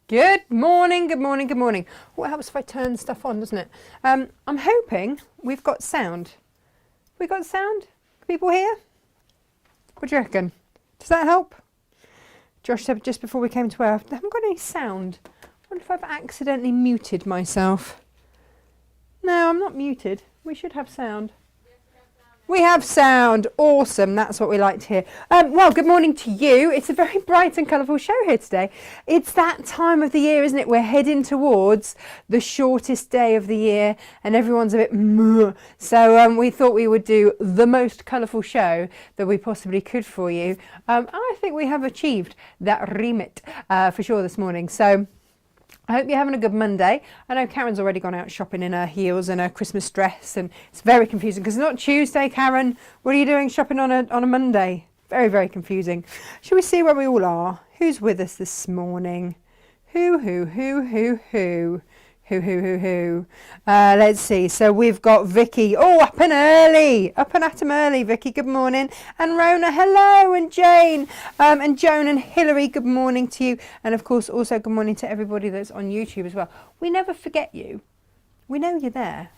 Good morning, good morning, good morning. What helps if I turn stuff on, doesn't it? I'm hoping we've got sound. We got sound? People here? What do you reckon? Does that help? Josh said just before we came to air, I haven't got any sound. I wonder if I've accidentally muted myself. No, I'm not muted. We should have sound. We have sound. Awesome. That's what we like to hear. Well, good morning to you. It's a very bright and colourful show here today. It's that time of the year, isn't it? We're heading towards the shortest day of the year and everyone's a bit meh. So we thought we would do the most colourful show that we possibly could for you. I think we have achieved that remit for sure this morning. So I hope you're having a good Monday. I know Karen's already gone out shopping in her heels and her Christmas dress, and it's very confusing because it's not Tuesday, Karen. What are you doing shopping on a Monday? Very, very confusing. Shall we see where we all are? Who's with us this morning? Who? Let's see. So we've got Vicky. Oh, up and early. Up and at 'em early, Vicky. Good morning. And Rona, hello. And Jane. And Joan and Hilary, good morning to you. And of course, also good morning to everybody that's on YouTube as well. We never forget you. We know you're there.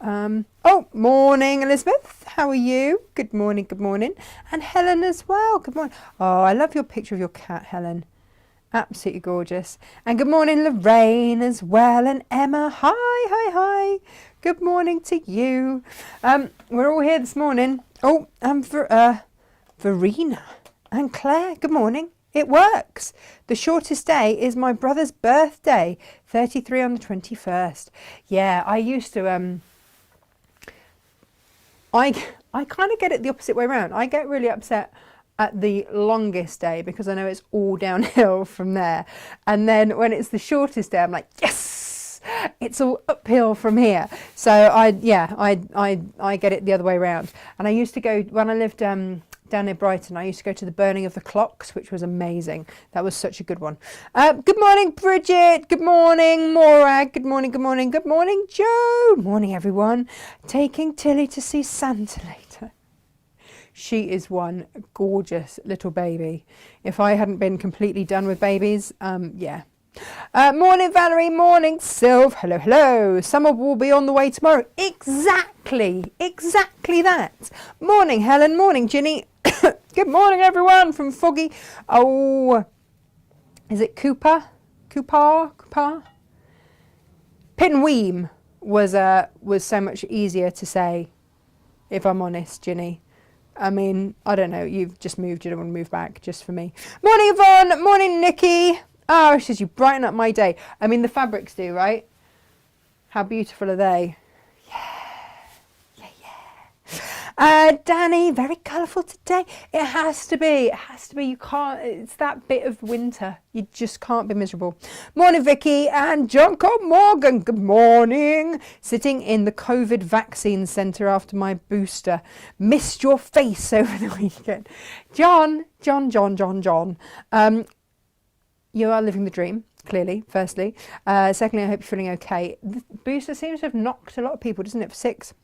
Oh, morning, Elizabeth. How are you? Good morning, good morning. And Helen as well. Good morning. Oh, I love your picture of your cat, Helen. Absolutely gorgeous. And good morning, Lorraine as well. And Emma, hi. Good morning to you. We're all here this morning. Oh, and Verena and Claire, good morning. It works. The shortest day is my brother's birthday, 33 on the 21st. Yeah, I used to, I kind of get it the opposite way around. I get really upset at the longest day because I know it's all downhill from there, and then when it's the shortest day I'm like, yes, it's all uphill from here. So I get it the other way around. And I used to go when I lived down near Brighton. I used to go to the burning of the clocks, which was amazing. That was such a good one. Good morning, Bridget. Good morning, Morag. Good morning, Joe. Morning, everyone. Taking Tilly to see Santa later. She is one gorgeous little baby. If I hadn't been completely done with babies, yeah. Morning, Valerie. Morning, Sylv. Hello. Summer will be on the way tomorrow. Exactly that. Morning, Helen. Morning, Ginny. Good morning, everyone from Foggy. Oh, is it Cooper? Pinweem was so much easier to say, if I'm honest, Ginny. I mean, I don't know. You've just moved. You don't want to move back just for me. Morning, Yvonne. Morning, Nikki. Oh, she says you brighten up my day. I mean, the fabrics do, right? How beautiful are they? Yeah. Danny, very colourful today. It has to be. You can't. It's that bit of winter. You just can't be miserable. Morning, Vicky and Jonko Morgan. Good morning. Sitting in the COVID vaccine centre after my booster. Missed your face over the weekend. John. You are living the dream, clearly, firstly. Secondly, I hope you're feeling okay. The booster seems to have knocked a lot of people, doesn't it, for 6?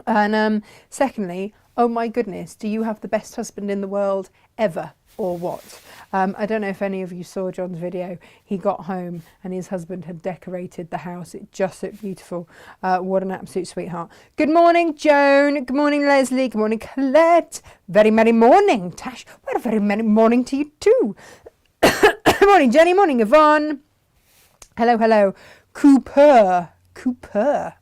And secondly, oh my goodness, do you have the best husband in the world ever, or what? I don't know if any of you saw John's video. He got home and his husband had decorated the house. It just looked beautiful. What an absolute sweetheart. Good morning, Joan. Good morning, Leslie. Good morning, Colette. Very merry morning, Tash. Well, a very merry morning to you too. Good morning, Jenny. Morning, Yvonne. Hello. Cooper.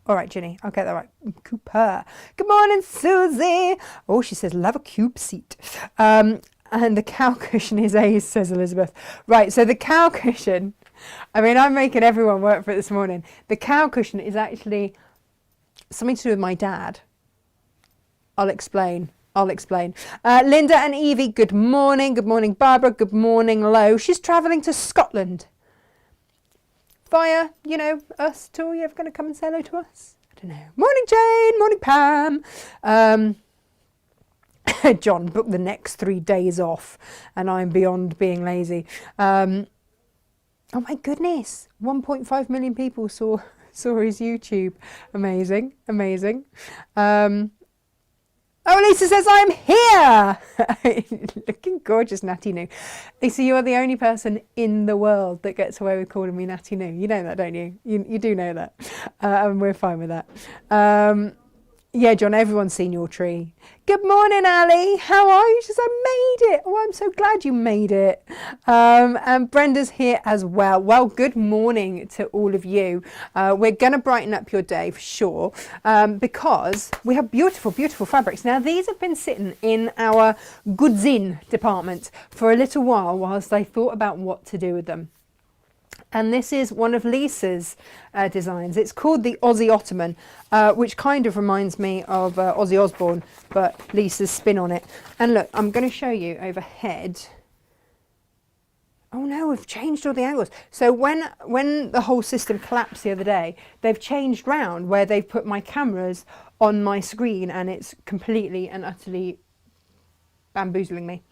All right, Jenny, I'll get that right. Cooper. Good morning, Susie. Oh, she says, love a cube seat. And the cow cushion is ace, says Elizabeth. Right, so the cow cushion, I mean, I'm making everyone work for it this morning. The cow cushion is actually something to do with my dad. I'll explain. Linda and Evie, good morning. Good morning, Barbara. Good morning, Lo. She's travelling to Scotland. Via, us at all. You ever going to come and say hello to us? I don't know. Morning, Jane. Morning, Pam. John booked the next 3 days off and I'm beyond being lazy. Oh my goodness. 1.5 million people saw his YouTube. Amazing. Oh, Lisa says, I'm here. Looking gorgeous, Natty Noo. Lisa, you are the only person in the world that gets away with calling me Natty Noo. You know that, don't you? You do know that. And we're fine with that. Yeah, John, everyone's seen your tree. Good morning, Ali. How are you? She says, I made it. Oh, I'm so glad you made it. And Brenda's here as well. Well, good morning to all of you. We're going to brighten up your day for sure, because we have beautiful, beautiful fabrics. Now, these have been sitting in our goods in department for a little while whilst I thought about what to do with them. And this is one of Lisa's designs. It's called the Aussie Ottoman, which kind of reminds me of Ozzy Osbourne, but Lisa's spin on it. And look, I'm going to show you overhead. Oh no, we've changed all the angles. So when the whole system collapsed the other day, they've changed round where they've put my cameras on my screen, and it's completely and utterly bamboozling me.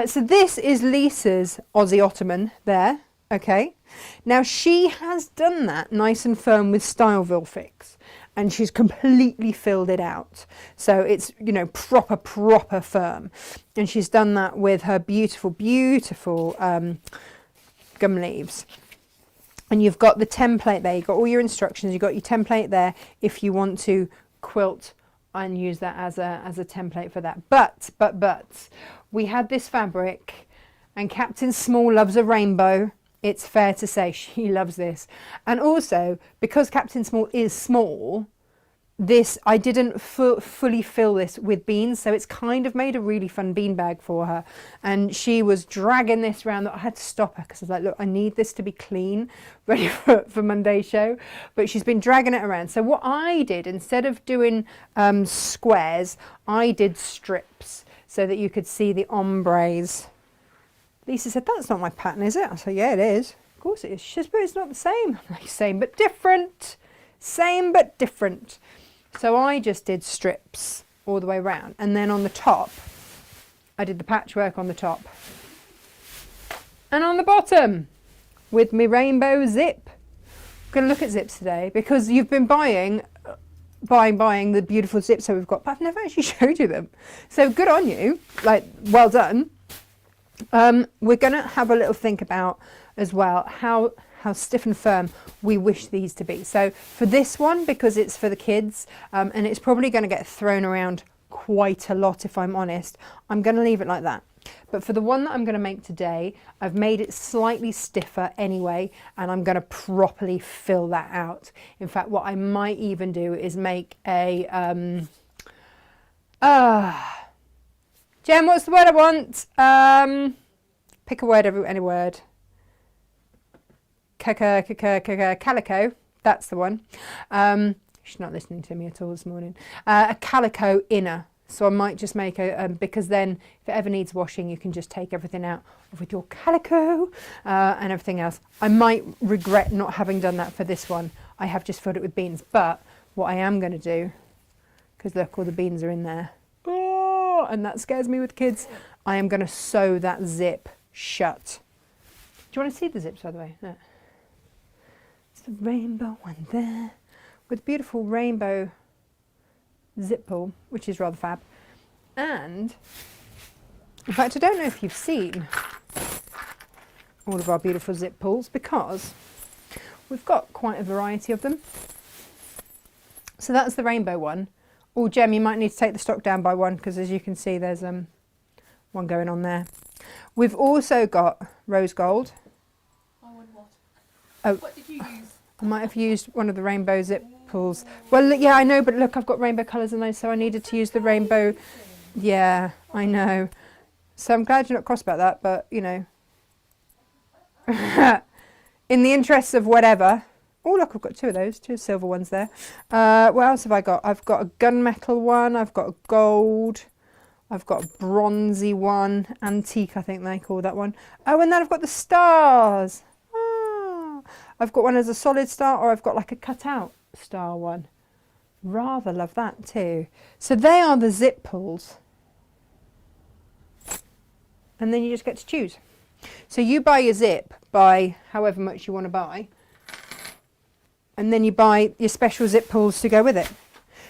So this is Lisa's Aussie Ottoman there. Okay, now she has done that nice and firm with Styleville Fix, and she's completely filled it out. So it's, you know, proper firm. And she's done that with her beautiful, beautiful gum leaves. And you've got the template there, you've got all your instructions, you've got your template there if you want to quilt and use that as a template for that. But, we had this fabric, and Captain Small loves a rainbow. It's fair to say she loves this. And also, because Captain Small is small, this, I didn't fully fill this with beans, so it's kind of made a really fun bean bag for her. And she was dragging this around. I had to stop her because I was like, look, I need this to be clean, ready for Monday's show. But she's been dragging it around. So what I did, instead of doing squares, I did strips so that you could see the ombres. Lisa said, that's not my pattern, is it? I said, yeah, it is. Of course it is. She says, but it's not the same. I'm like, same but different. Same but different. So I just did strips all the way around. And then on the top, I did the patchwork on the top. And on the bottom, with my rainbow zip. I'm going to look at zips today because you've been buying the beautiful zips that we've got, but I've never actually showed you them. So good on you. Like, well done. We're going to have a little think about as well how stiff and firm we wish these to be. So for this one, because it's for the kids, and it's probably going to get thrown around quite a lot if I'm honest, I'm going to leave it like that. But for the one that I'm going to make today, I've made it slightly stiffer anyway, and I'm going to properly fill that out. In fact, what I might even do is make a Jen, what's the word I want? Pick a word, any word. Calico, that's the one. She's not listening to me at all this morning. A calico inner. So I might just make because then if it ever needs washing, you can just take everything out with your calico and everything else. I might regret not having done that for this one. I have just filled it with beans. But what I am going to do, because look, all the beans are in there. And that scares me with kids. I am going to sew that zip shut. Do you want to see the zips, by the way? No. It's the rainbow one there with beautiful rainbow zip pull, which is rather fab. And in fact, I don't know if you've seen all of our beautiful zip pulls because we've got quite a variety of them. So that's the rainbow one. Oh, Jem, you might need to take the stock down by one because as you can see, there's one going on there. We've also got rose gold. Oh, and what? Oh, what did you use? I might have used one of the rainbow zip pulls. Well, yeah, I know, but look, I've got rainbow colours in those, so I needed to use the rainbow. Yeah, I know. So I'm glad you're not cross about that, but, you know. In the interests of whatever. Oh, look, I've got two of those, two silver ones there. What else have I got? I've got a gunmetal one. I've got a gold. I've got a bronzy one. Antique, I think they call that one. Oh, and then I've got the stars. Oh, I've got one as a solid star, or I've got like a cut-out star one. Rather love that too. So they are the zip pulls. And then you just get to choose. So you buy your zip by however much you want to buy. And then you buy your special zip pulls to go with it.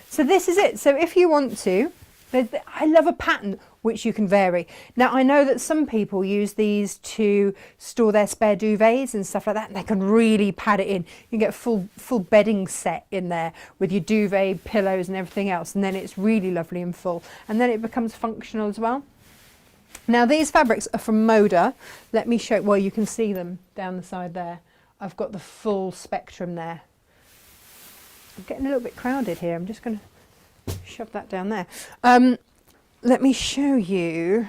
So this is it. So if you want to, I love a pattern which you can vary. Now I know that some people use these to store their spare duvets and stuff like that, and they can really pad it in. You can get a full bedding set in there with your duvet, pillows and everything else, and then it's really lovely and full, and then it becomes functional as well. Now these fabrics are from Moda. Let me show, well, you can see them down the side there. I've got the full spectrum there. I'm getting a little bit crowded here. I'm just going to shove that down there. Let me show you.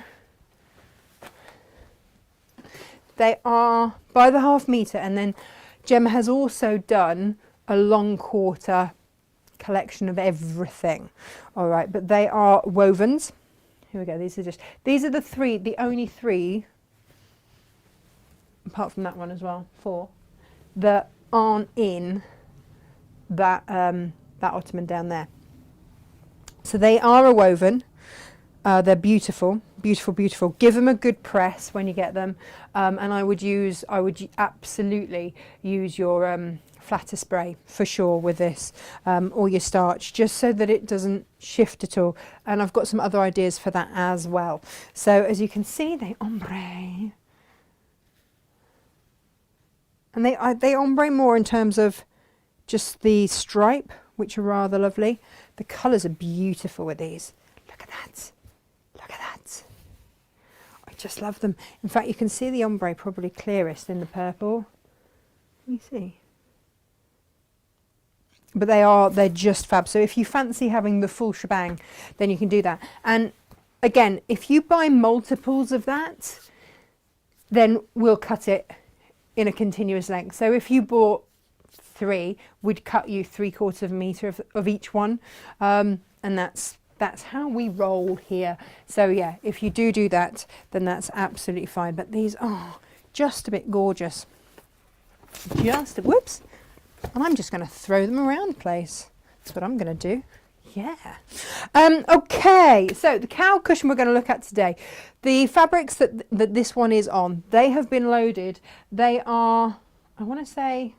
They are by the ½ metre, and then Gemma has also done a long quarter collection of everything. All right, but they are wovens. Here we go. These are the only three, apart from that one as well, 4 that aren't in that that Ottoman down there. So they are a woven. They're beautiful, beautiful, beautiful. Give them a good press when you get them, and I would absolutely use your flatter spray for sure with this, or your starch, just so that it doesn't shift at all. And I've got some other ideas for that as well. So as you can see, they ombre, and they ombre more in terms of just the stripe, which are rather lovely. The colours are beautiful with these. Look at that. Look at that. I just love them. In fact, you can see the ombre probably clearest in the purple. Can you see? But they're just fab. So if you fancy having the full shebang, then you can do that. And again, if you buy multiples of that, then we'll cut it in a continuous length. So if you bought 3, we'd cut you 3/4 metre of each one, and that's how we roll here. So yeah, if you do that, then that's absolutely fine. But these are just a bit gorgeous. Whoops, and I'm just going to throw them around the place. That's what I'm going to do. Yeah. Okay, so the cowl cushion we're going to look at today. The fabrics that this one is on, they have been loaded. They are, I want to say,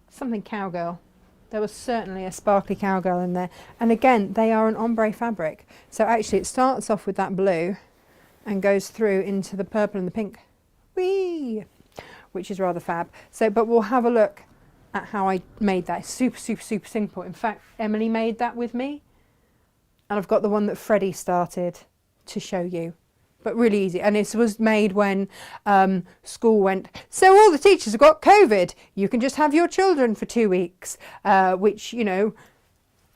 something cowgirl. There was certainly a sparkly cowgirl in there. And again, they are an ombre fabric. So actually it starts off with that blue and goes through into the purple and the pink. Whee! Which is rather fab. So, but we'll have a look at how I made that. It's super, super, super simple. In fact, Emily made that with me. And I've got the one that Freddie started to show you. But really easy. And this was made when school went, so all the teachers have got COVID. You can just have your children for 2 weeks, which, you know,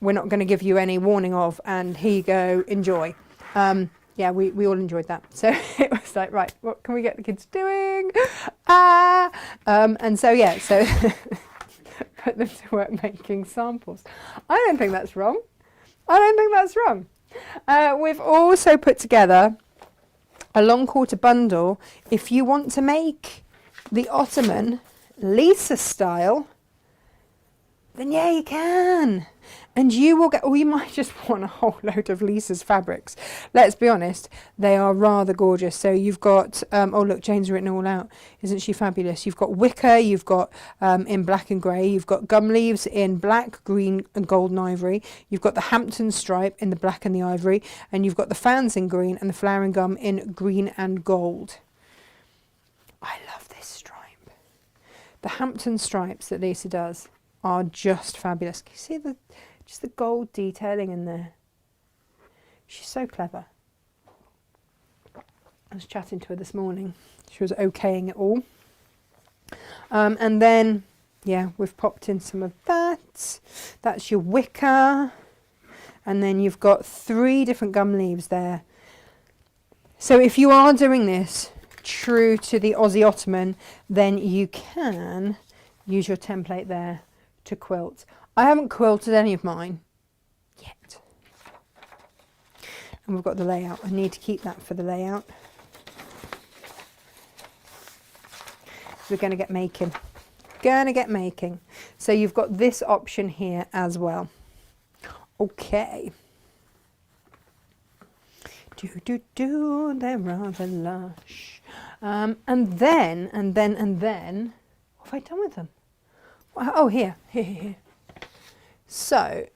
we're not going to give you any warning of. And here you go, enjoy. Yeah, we all enjoyed that. So it was like, right, what can we get the kids doing? And so, yeah, so put them to work making samples. I don't think that's wrong. I don't think that's wrong. We've also put together a long quarter bundle. If you want to make the Ottoman Lisa style, then yeah, you can. And you will get, or you might just want a whole load of Lisa's fabrics. Let's be honest, they are rather gorgeous. So you've got, oh look, Jane's written all out. Isn't she fabulous? You've got wicker, you've got in black and grey, you've got gum leaves in black, green and gold and ivory. You've got the Hampton stripe in the black and the ivory. And you've got the fans in green and the flowering gum in green and gold. I love this stripe. The Hampton stripes that Lisa does are just fabulous. Can you see just the gold detailing in there? She's so clever. I was chatting to her this morning. She was okaying it all. And then, yeah, we've popped in some of that. That's your wicker. And then you've got 3 different gum leaves there. So if you are doing this true to the Aussie Ottoman, then you can use your template there to quilt. I haven't quilted any of mine yet. And we've got the layout. I need to keep that for the layout. We're going to get making. So you've got this option here as well. Okay. They're rather lush. And then, what have I done with them? Oh, here. So,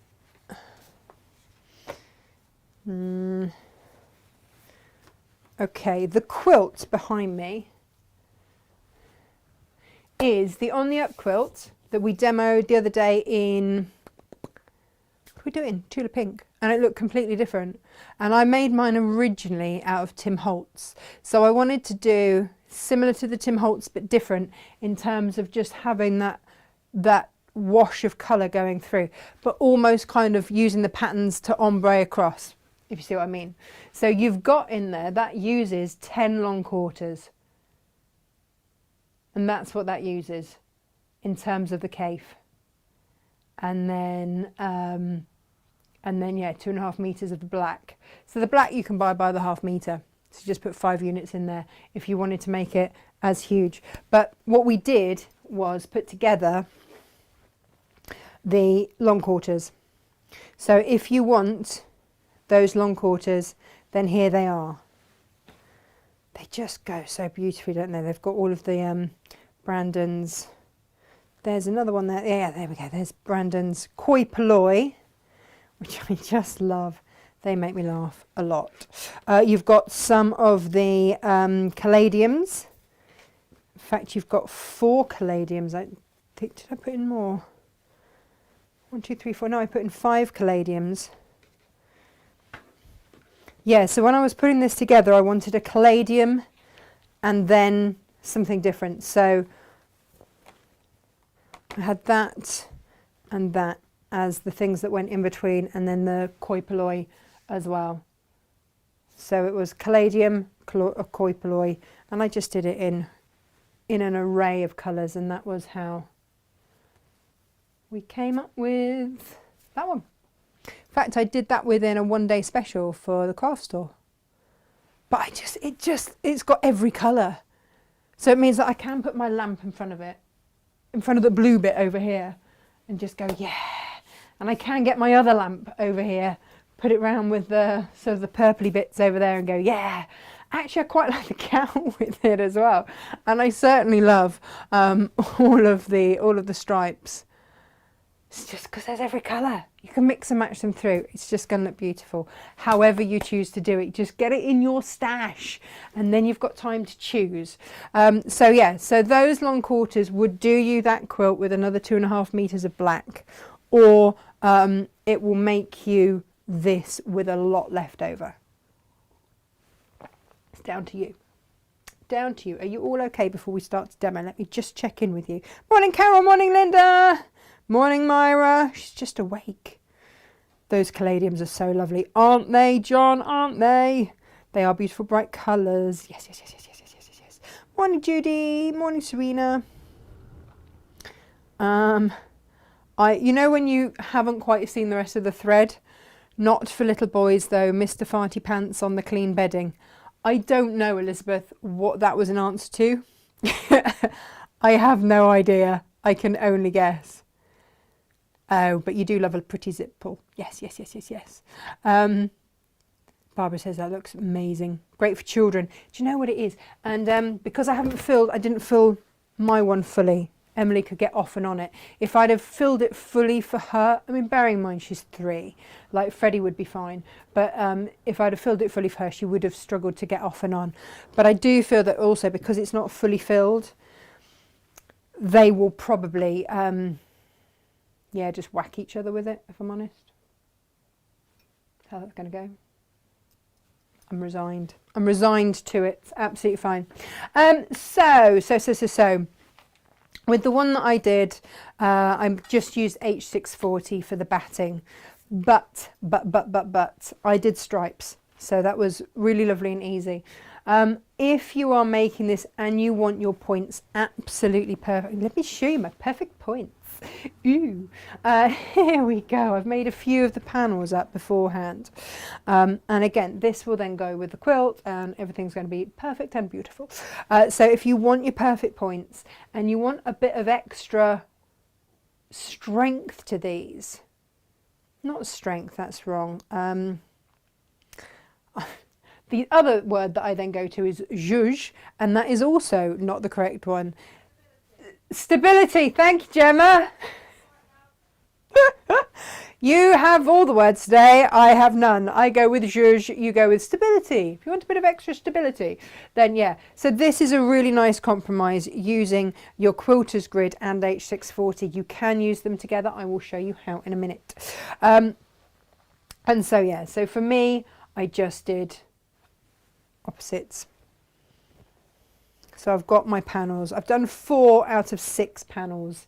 Okay, the quilt behind me is the On the Up quilt that we demoed the other day in, what are we doing? Tula Pink. And it looked completely different. And I made mine originally out of Tim Holtz. So I wanted to do similar to the Tim Holtz, but different in terms of just having that wash of colour going through, but almost kind of using the patterns to ombre across, if you see what I mean. So you've got in there, that uses 10 long quarters. And that's what that uses in terms of the cave. And then yeah, 2.5 meters of the black. So the black you can buy by the ½ meter. So just put 5 units in there if you wanted to make it as huge. But what we did was put together the long quarters. So if you want those long quarters, then here they are. They just go so beautifully, don't they? They've got all of the Brandon's. There's another one there. Yeah, there we go. There's Brandon's Koi Polloi, which I just love. They make me laugh a lot. You've got some of the caladiums. In fact, you've got 4 caladiums. I think, did I put in more? 1, 2, 3, 4. No, I put in 5 caladiums. Yeah, so when I was putting this together, I wanted a caladium and then something different. So I had that and that as the things that went in between, and then the Koi Polloi as well. So it was caladium, Koi Polloi, and I just did it in an array of colours, and that was how we came up with that one. In fact, I did that within a 1-day special for the craft store. But it's got every colour. So it means that I can put my lamp in front of it, in front of the blue bit over here, and just go, yeah. And I can get my other lamp over here, put it round with the sort of the purpley bits over there and go, yeah. Actually, I quite like the cow with it as well. And I certainly love all of the stripes. It's just because there's every colour. You can mix and match them through. It's just going to look beautiful. However you choose to do it, just get it in your stash and then you've got time to choose. So yeah, so those long quarters would do you that quilt with another 2.5 meters of black, or it will make you this with a lot left over. It's down to you. Down to you. Are you all okay before we start to demo? Let me just check in with you. Morning, Carol. Morning, Linda. Morning, Myra. She's just awake. Those caladiums are so lovely, aren't they, John? Aren't they? They are beautiful, bright colours. Yes, yes, yes, yes, yes, yes, yes, yes. Morning, Judy. Morning, Serena. You know when you haven't quite seen the rest of the thread? Not for little boys, though. Mr. Farty Pants on the clean bedding. I don't know, Elizabeth, what that was an answer to. I have no idea. I can only guess. Oh, but you do love a pretty zip pull. Yes, yes, yes, yes, yes. Barbara says that looks amazing. Great for children. Do you know what it is? And because I didn't fill my one fully. Emily could get off and on it. If I'd have filled it fully for her, I mean, bearing in mind she's 3, like Freddie would be fine. But if I'd have filled it fully for her, she would have struggled to get off and on. But I do feel that also because it's not fully filled, they will probably, yeah, just whack each other with it, if I'm honest. That's how that's going to go. I'm resigned. I'm resigned to it. It's absolutely fine. So. With the one that I did, I just used H640 for the batting, but I did stripes. So that was really lovely and easy. If you are making this and you want your points absolutely perfect, let me show you my perfect points. Ooh, here we go. I've made a few of the panels up beforehand. And again, this will then go with the quilt and everything's going to be perfect and beautiful. So if you want your perfect points and you want a bit of extra strength to these, not strength, that's wrong. The other word that I then go to is zhuzh, and that is also not the correct one. Stability. Thank you, Gemma. You have all the words today. I have none. I go with zhuzh, you go with stability. If you want a bit of extra stability, then yeah. So this is a really nice compromise using your quilter's grid and H640. You can use them together. I will show you how in a minute. And so yeah, so for me, I just did opposites. So I've got my panels. I've done 4 out of 6 panels.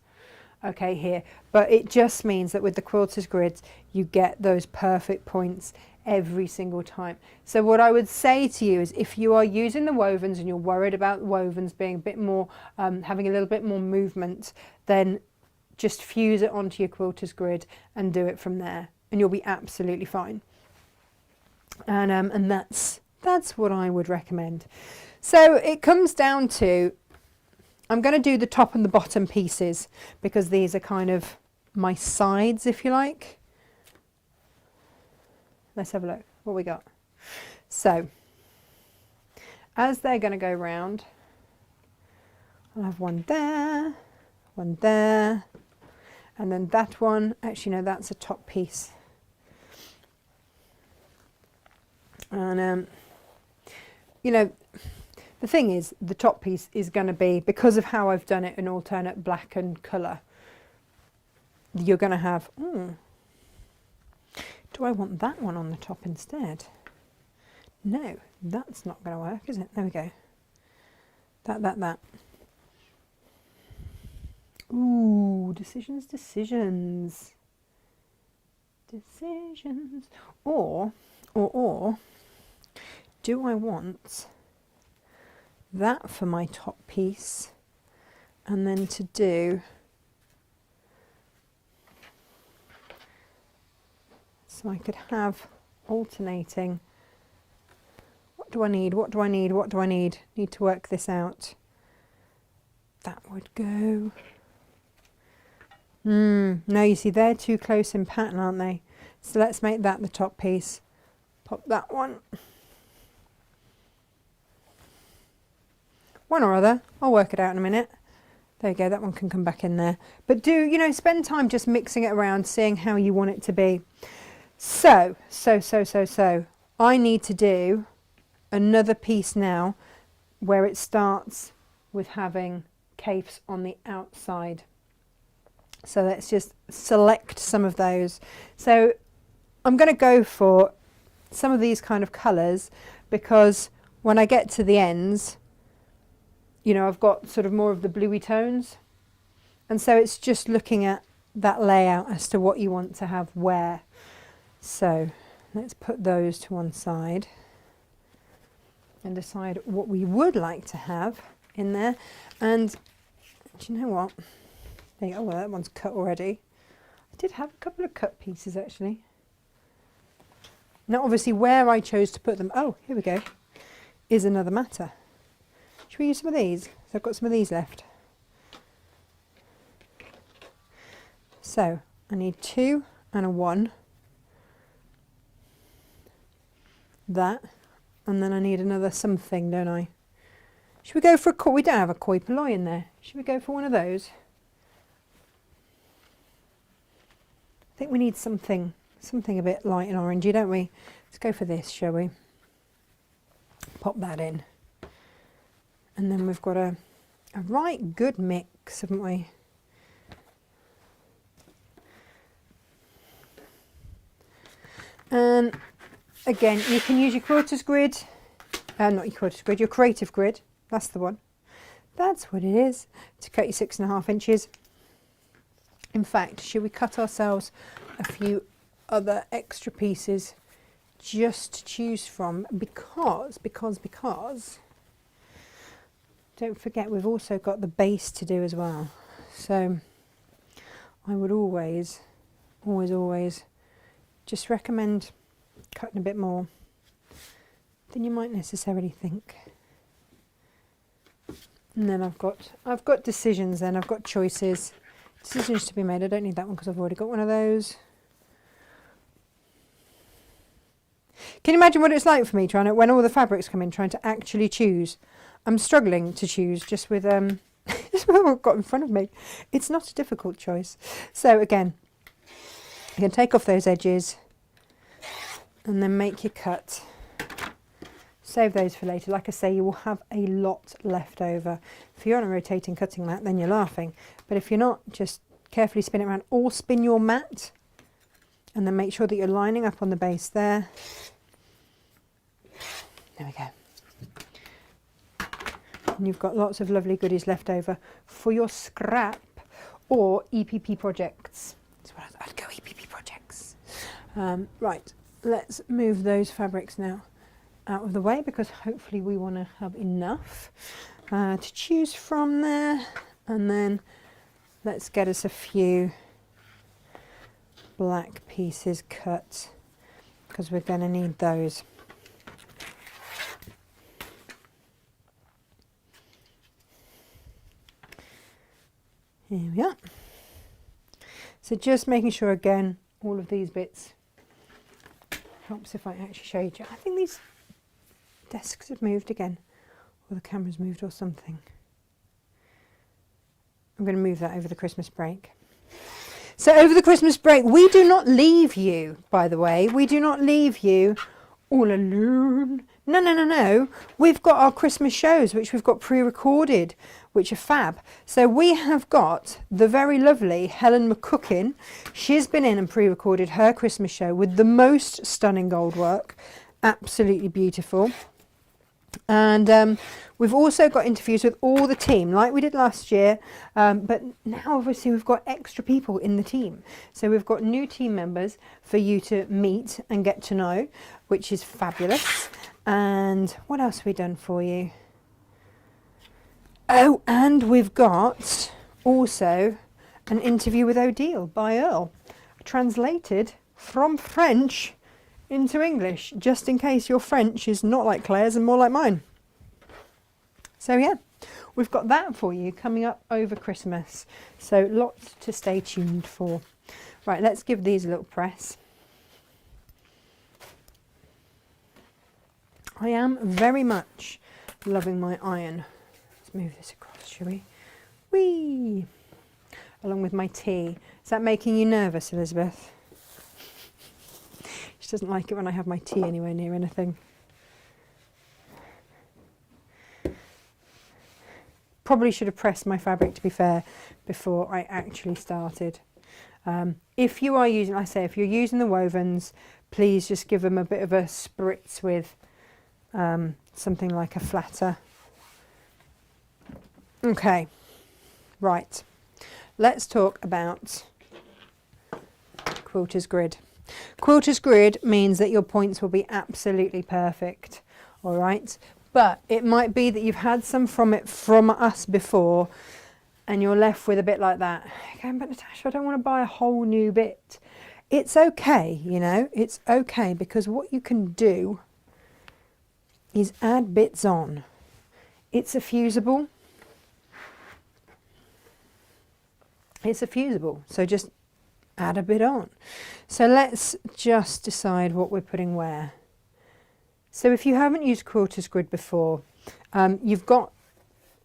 Okay, here, but it just means that with the quilter's grids you get those perfect points every single time. So what I would say to you is, if you are using the wovens and you're worried about the wovens being a bit more having a little bit more movement, then just fuse it onto your quilter's grid and do it from there, and you'll be absolutely fine. And that's what I would recommend. So it comes down to, I'm going to do the top and the bottom pieces because these are kind of my sides, if you like. Let's have a look what we got. So as they're going to go round, I'll have one there, and then that one. Actually, no, that's a top piece. And you know, the thing is, the top piece is going to be, because of how I've done it, an alternate black and colour. You're going to have, do I want that one on the top instead? No, that's not going to work, is it? There we go. That. Ooh, decisions. Or, do I want that for my top piece, and then to do, so I could have alternating. What do I need? Need to work this out. That would go. No, you see, they're too close in pattern, aren't they? So let's make that the top piece. Pop that one. One or other, I'll work it out in a minute. There you go, that one can come back in there. But do, you know, spend time just mixing it around, seeing how you want it to be. So, I need to do another piece now where it starts with having capes on the outside. So let's just select some of those. So I'm going to go for some of these kind of colours, because when I get to the ends, you know, I've got sort of more of the bluey tones, and so it's just looking at that layout as to what you want to have where. So let's put those to one side and decide what we would like to have in there. And do you know what? There you go. Well, that one's cut already. I did have a couple of cut pieces actually. Now obviously where I chose to put them, oh, here we go, is another matter. Should we use some of these? So I've got some of these left. So I need 2 and a 1. That. And then I need another something, don't I? Should we go for a koi? We don't have a koi poloi in there. Should we go for one of those? I think we need something a bit light and orangey, don't we? Let's go for this, shall we? Pop that in. And then we've got a right good mix, haven't we? And again, you can use your quilter's grid, not your quilter's grid, your creative grid, that's the one. That's what it is, to cut your 6.5 inches. In fact, should we cut ourselves a few other extra pieces just to choose from, because don't forget we've also got the base to do as well. So I would always just recommend cutting a bit more than you might necessarily think. And then I've got decisions, then I've got decisions to be made. I don't need that one because I've already got one of those. Can you imagine what it's like for me trying to, when all the fabrics come in, trying to actually choose? I'm struggling to choose just with just what I've got in front of me. It's not a difficult choice. So again, You can take off those edges and then make your cut. Save those for later. Like I say, you will have a lot left over. If you're on a rotating cutting mat, then you're laughing. But if you're not, just carefully spin it around, or spin your mat and then make sure that you're lining up on the base there. There we go. And you've got lots of lovely goodies left over for your scrap or EPP projects. That's what I'd go EPP projects. Right, let's move those fabrics now out of the way, because hopefully we want to have enough to choose from there. And then let's get us a few black pieces cut, because we're going to need those. Here we are. So just making sure, again, all of these bits helps if I actually show you. I think these desks have moved again, or the camera's moved or something. I'm going to move that over the Christmas break. So over the Christmas break, we do not leave you, by the way. We do not leave you all alone. No, no, no, no. We've got our Christmas shows, which we've got pre-recorded, which are fab. So we have got the very lovely Helen McCookin. She's been in and pre-recorded her Christmas show with the most stunning gold work. Absolutely beautiful. And we've also got interviews with all the team, like we did last year, but now obviously we've got extra people in the team. So we've got new team members for you to meet and get to know, which is fabulous. And what else have we done for you? Oh, and we've got also an interview with Odile by Earl, translated from French into English, just in case your French is not like Claire's and more like mine. So yeah, we've got that for you coming up over Christmas. So lots to stay tuned for. Right, let's give these a little press. I am very much loving my iron. Let's move this across, shall we? Whee! Along with my tea. Is that making you nervous, Elizabeth? She doesn't like it when I have my tea anywhere near anything. Probably should have pressed my fabric, to be fair, before I actually started. If you are using, I say, if you're using the wovens, please just give them a bit of a spritz with something like a flatter. Okay, right. Let's talk about quilter's grid. Quilter's grid means that your points will be absolutely perfect, all right? But it might be that you've had some from us before and you're left with a bit like that. Again, but Natasha, I don't want to buy a whole new bit. It's okay, you know, it's okay, because what you can do is add bits on. It's a fusible. It's a fusible, so just add a bit on. So let's just decide what we're putting where. So if you haven't used quilter's grid before, you've got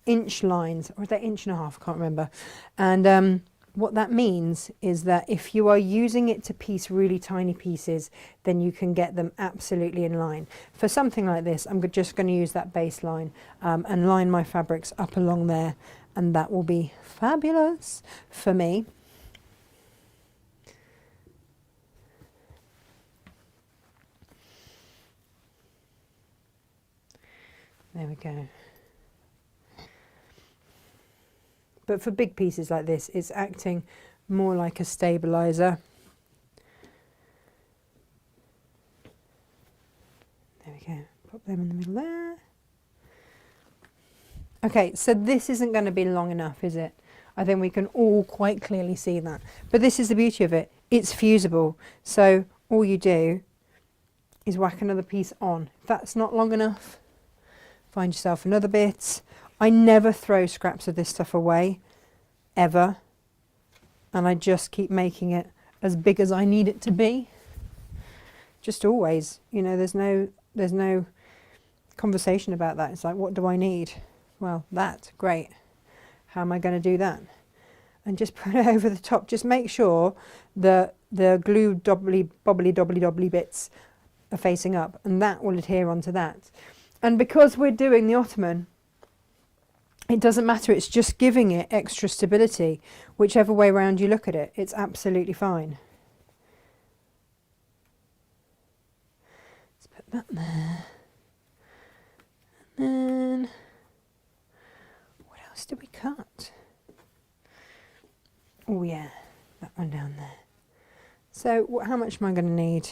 inch lines, or is that inch and a half? I can't remember. And what that means is that if you are using it to piece really tiny pieces, then you can get them absolutely in line. For something like this, I'm just going to use that baseline and line my fabrics up along there, and that will be fabulous for me. There we go. But for big pieces like this, it's acting more like a stabilizer. There we go. Pop them in the middle there. Okay, so this isn't going to be long enough, is it? I think we can all quite clearly see that. But this is the beauty of it. It's fusible. So all you do is whack another piece on. If that's not long enough, find yourself another bit. I never throw scraps of this stuff away, ever. And I just keep making it as big as I need it to be. Just always, you know, there's no conversation about that. It's like, what do I need? Well, that, great. How am I going to do that? and just put it over the top. Just make sure that the glue bobbly bits are facing up, and that will adhere onto that. And because we're doing the Ottoman, it doesn't matter, it's just giving it extra stability. Whichever way around you look at it, it's absolutely fine. Let's put that there. And then, what else did we cut? Oh yeah, that one down there. So how much am I going to need?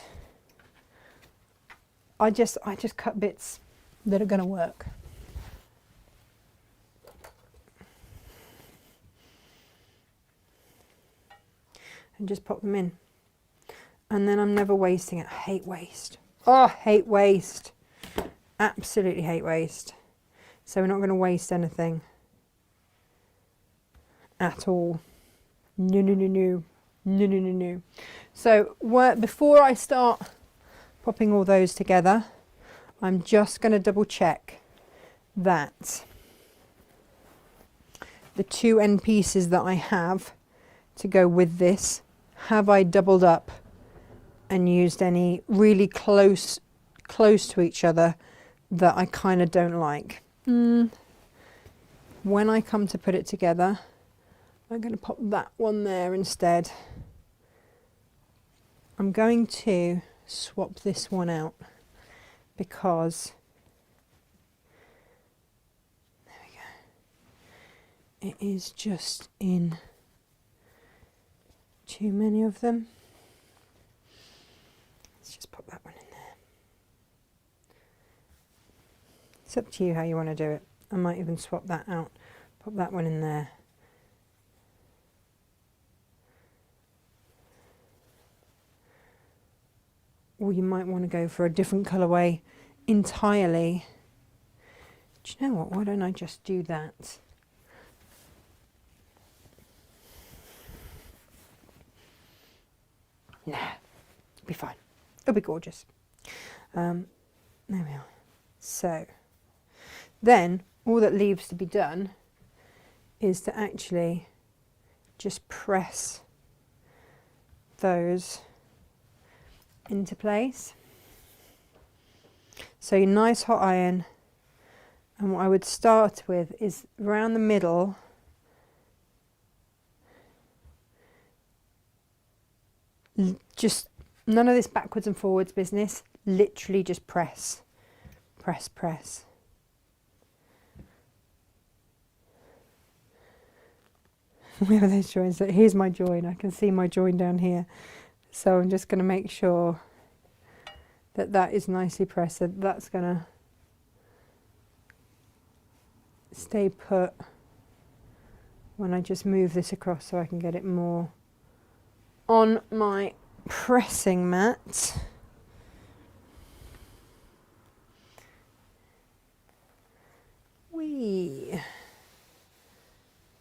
I just cut bits that are going to work. And just pop them in. And then I'm never wasting it. I hate waste. Oh, hate waste. Absolutely hate waste. So we're not going to waste anything at all. No, no, no, no. No, no, no, no. So before I start popping all those together, I'm just going to double check that the two end pieces that I have to go with this, have I doubled up and used any really close to each other that I kind of don't like. When I come to put it together, I'm going to pop that one there instead. I'm going to swap this one out because there we go. It is just in too many of them. Let's just pop that one in there. It's up to you how you want to do it. I might even swap that out, pop that one in there. Or you might want to go for a different colourway entirely. Do you know what? Why don't I just do that? Nah, it'll be fine. It'll be gorgeous. There we are. So then all that leaves to be done is to actually just press those into place. So your nice hot iron, and what I would start with is around the middle, just none of this backwards and forwards business, literally just press, press, press. Where are those joins? Here's my join, I can see my join down here. So I'm just going to make sure that that is nicely pressed. So that's going to stay put when I just move this across so I can get it more on my pressing mat. Whee!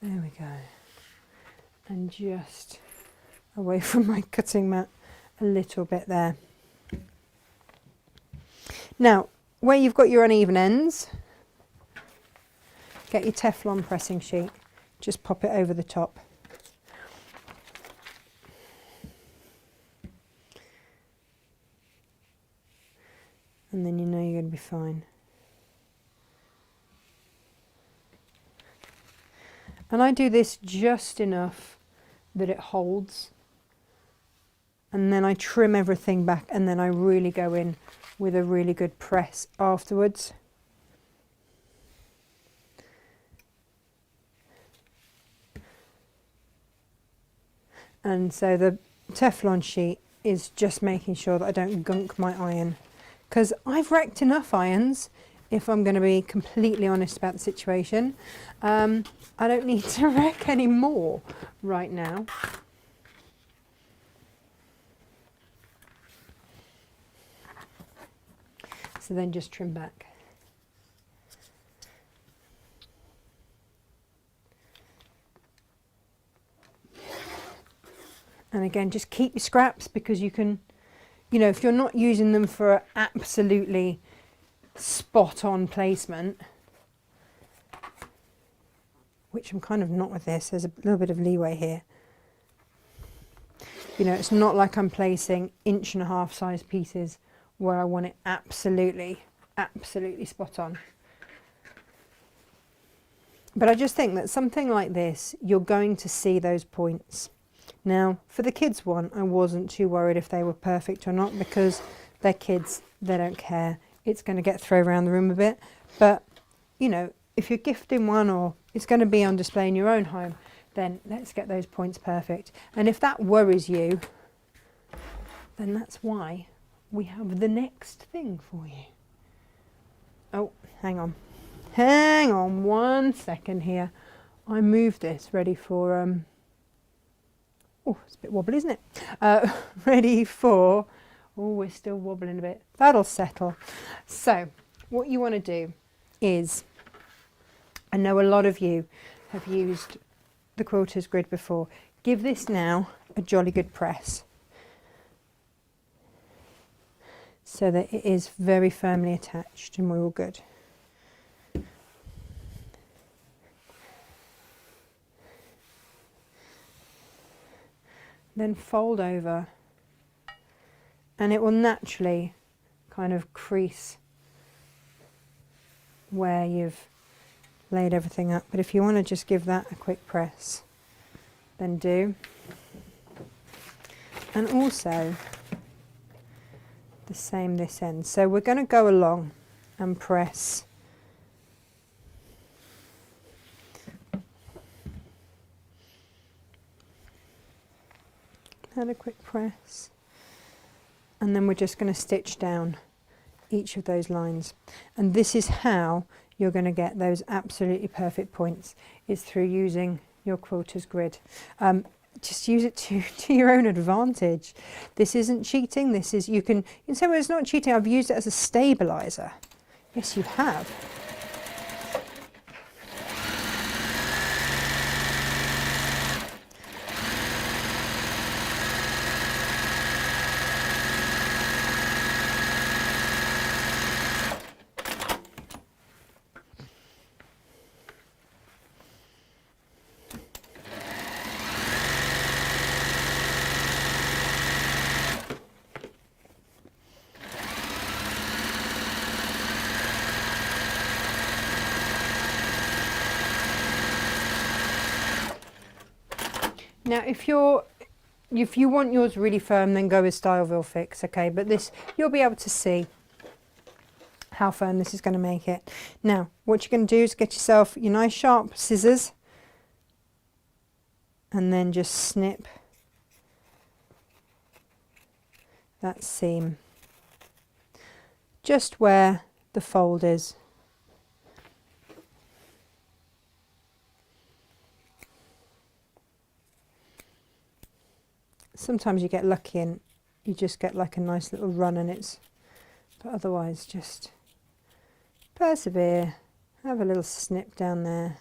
There we go. And just away from my cutting mat a little bit there. Now, where you've got your uneven ends, get your Teflon pressing sheet, just pop it over the top. And then you know you're going to be fine. And I do this just enough that it holds. And then I trim everything back, and then I really go in with a really good press afterwards. And so the Teflon sheet is just making sure that I don't gunk my iron, because I've wrecked enough irons, if I'm going to be completely honest about the situation. I don't need to wreck any more right now. So then just trim back. And again, just keep your scraps, because you can, you know, if you're not using them for absolutely spot on placement, which I'm kind of not with this. There's a little bit of leeway here. You know, it's not like I'm placing 1.5 inch size pieces where I want it absolutely spot on. But I just think that something like this, you're going to see those points. Now, for the kids one, I wasn't too worried if they were perfect or not, because they're kids, they don't care. It's going to get thrown around the room a bit. But, you know, if you're gifting one or it's going to be on display in your own home, then let's get those points perfect. And if that worries you, then that's why we have the next thing for you. Oh, hang on. Hang on 1 second here. I moved this ready for, oh, it's a bit wobbly, isn't it? Ready for, oh, we're still wobbling a bit. That'll settle. So what you want to do is, I know a lot of you have used the quilter's grid before. Give this now a jolly good press so that it is very firmly attached and we're all good. Then fold over and it will naturally kind of crease where you've laid everything up. But if you want to just give that a quick press, then do. And also the same this end. So we're going to go along and press and a quick press, and then we're just going to stitch down each of those lines. And this is how you're going to get those absolutely perfect points, is through using your quilter's grid. Just use it to your own advantage. This isn't cheating. This is, you can say, well, it's not cheating, I've used it as a stabilizer. Yes, you have. Now, if you want yours really firm, then go with Styleville Fix, okay? But this, you'll be able to see how firm this is going to make it. Now, what you're going to do is get yourself your nice sharp scissors and then just snip that seam just where the fold is. Sometimes you get lucky and you just get like a nice little run and it's, but otherwise just persevere, have a little snip down there.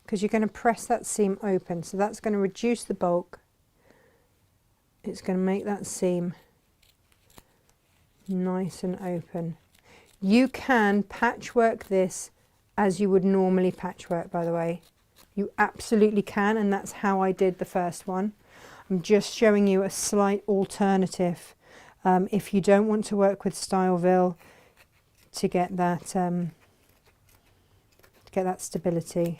Because you're going to press that seam open, so that's going to reduce the bulk. It's going to make that seam nice and open. You can patchwork this as you would normally patchwork, by the way. You absolutely can, and that's how I did the first one. I'm just showing you a slight alternative if you don't want to work with Styleville to get that stability.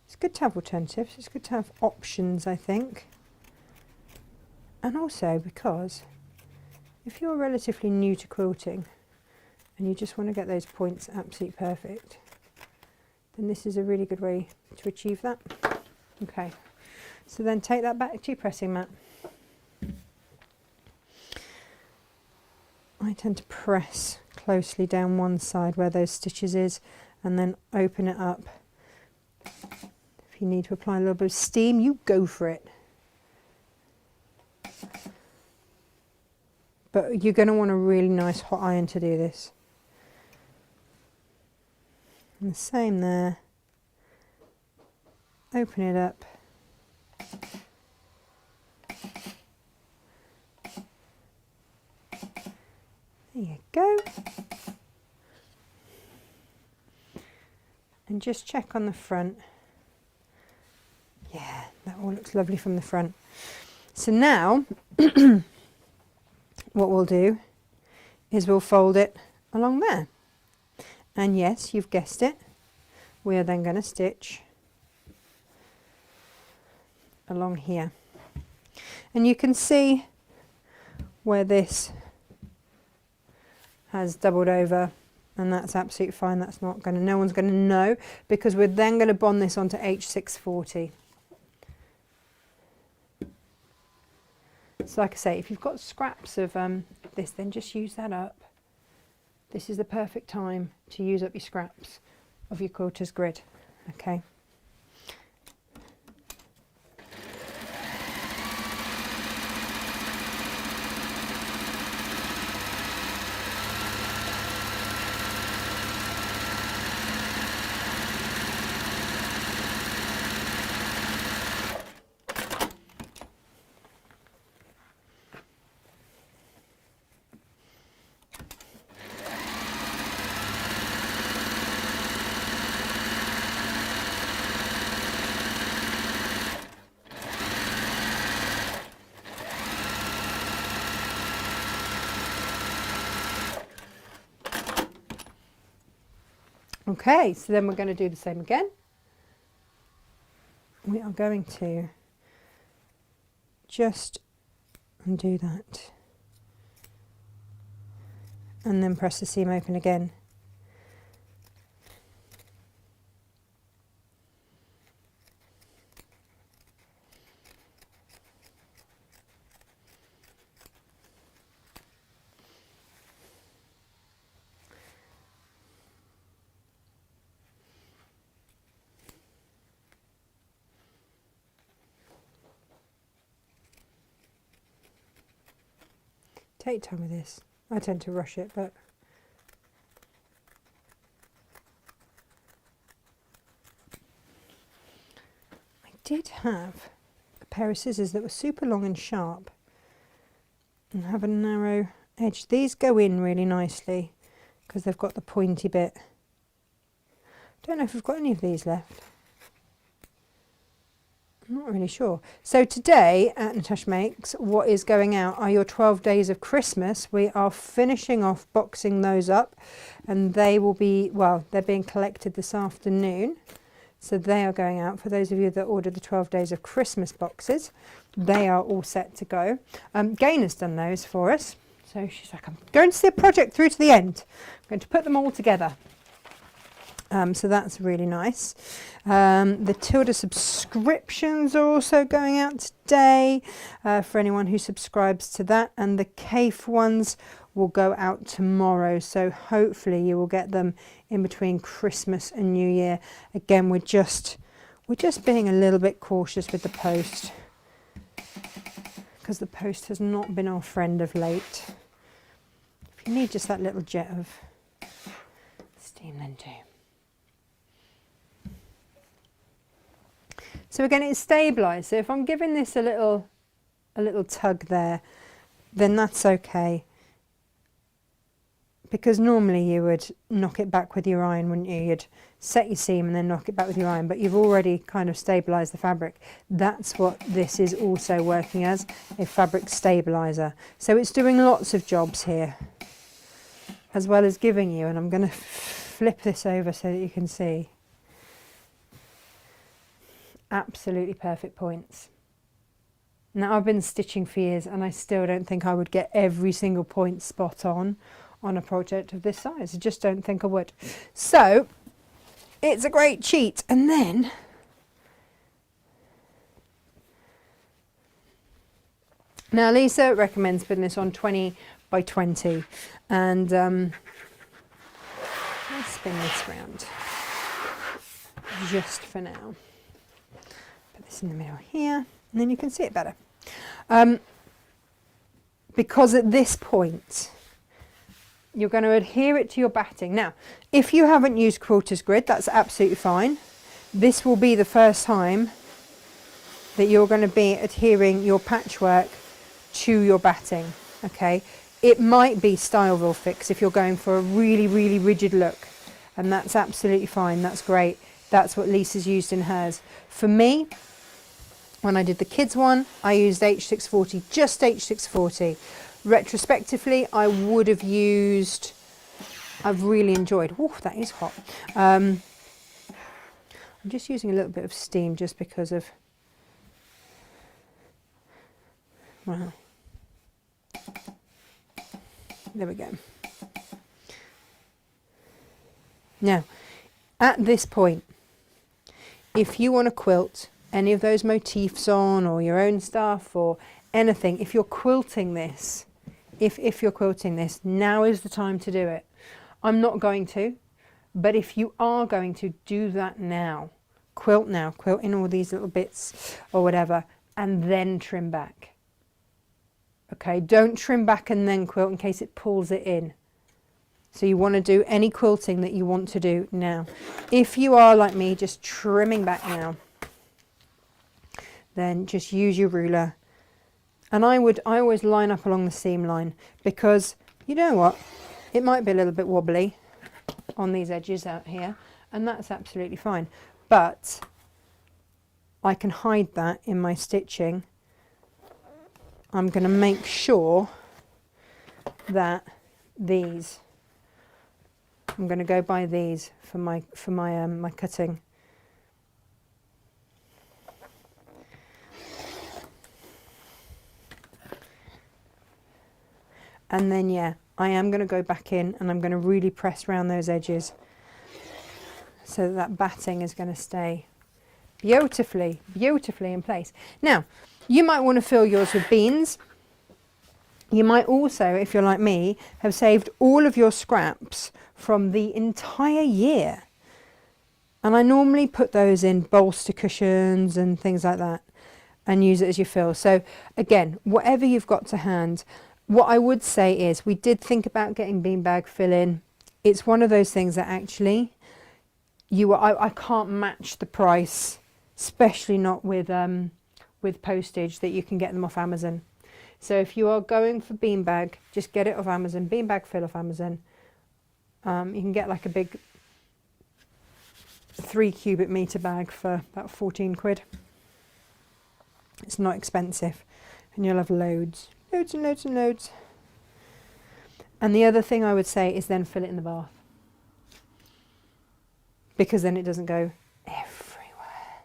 It's good to have alternatives. It's good to have options, I think. And also because if you're relatively new to quilting and you just want to get those points absolutely perfect, then this is a really good way to achieve that. Okay, so then take that back to your pressing mat. I tend to press closely down one side where those stitches is and then open it up. If you need to apply a little bit of steam, you go for it. But you're going to want a really nice hot iron to do this. And the same there. Open it up. And just check on the front. Yeah, that all looks lovely from the front. So now, what we'll do is we'll fold it along there. And yes, you've guessed it, we are then going to stitch along here. And you can see where this has doubled over, and that's absolutely fine. That's not going to, no one's going to know, because we're then going to bond this onto H640. So like I say, if you've got scraps of this, then just use that up. This is the perfect time to use up your scraps of your quilter's grid, okay? Okay, so then we're going to do the same again. We are going to just undo that and then press the seam open again. Take time with this. I tend to rush it, but I did have a pair of scissors that were super long and sharp and have a narrow edge. These go in really nicely because they've got the pointy bit. Don't know if we've got any of these left. I'm not really sure. So today at Natasha Makes, what is going out are your 12 days of Christmas. We are finishing off boxing those up, and they will be, well, they're being collected this afternoon. So they are going out. For those of you that ordered the 12 days of Christmas boxes, they are all set to go. Gayna's done those for us. So she's like, I'm going to see a project through to the end. I'm going to put them all together. So that's really nice. The Tilda subscriptions are also going out today for anyone who subscribes to that, and the CAFE ones will go out tomorrow, so hopefully you will get them in between Christmas and New Year. Again, we're just being a little bit cautious with the post, because the post has not been our friend of late. If you need just that little jet of steam, then do. So again, it's stabilised. So if I'm giving this a little tug there, then that's okay. Because normally you would knock it back with your iron, wouldn't you? You'd set your seam and then knock it back with your iron, but you've already kind of stabilised the fabric. That's what this is also working as, a fabric stabiliser. So it's doing lots of jobs here, as well as giving you, and I'm going to flip this over so that you can see. Absolutely perfect points. Now, I've been stitching for years and I still don't think I would get every single point spot on a project of this size. I just don't think I would. So it's a great cheat. And then now Lisa recommends putting this on 20 by 20, and let's spin this round just for now. Put this in the middle here, and then you can see it better. Because at this point, you're going to adhere it to your batting. Now, if you haven't used quilter's grid, that's absolutely fine. This will be the first time that you're going to be adhering your patchwork to your batting, okay? it might be Styleville Fix if you're going for a really, really rigid look. And that's absolutely fine. That's great. That's what Lisa's used in hers. For me, when I did the kids one, I used H640, just H640. Retrospectively, I would have used, I've really enjoyed, oh, that is hot. I'm just using a little bit of steam just because of, wow. There we go. Now, at this point, if you want to quilt any of those motifs on, or your own stuff, or anything, if you're quilting this, if you're quilting this, now is the time to do it. I'm not going to, but if you are going to, do that now. Quilt now, quilt in all these little bits or whatever, and then trim back. Okay, don't trim back and then quilt in case it pulls it in. So you want to do any quilting that you want to do now. If you are like me, just trimming back now, then just use your ruler. And I always line up along the seam line, because you know what? It might be a little bit wobbly on these edges out here, and that's absolutely fine. But I can hide that in my stitching. I'm going to make sure that these, I'm going to go by these for my cutting. And then, yeah, I am going to go back in and I'm going to really press around those edges so that batting is going to stay beautifully, beautifully in place. Now, you might want to fill yours with beans. You might also, if you're like me, have saved all of your scraps from the entire year. And I normally put those in bolster cushions and things like that and use it as you fill. So again, whatever you've got to hand. What I would say is we did think about getting beanbag fill-in. It's one of those things that actually I can't match the price, especially not with postage, that you can get them off Amazon. So if you are going for beanbag, just get it off Amazon. Beanbag fill off Amazon. You can get like a big 3 cubic metre bag for about 14 quid. It's not expensive, and you'll have loads. Loads and loads and loads. And the other thing I would say is then fill it in the bath, because then it doesn't go everywhere.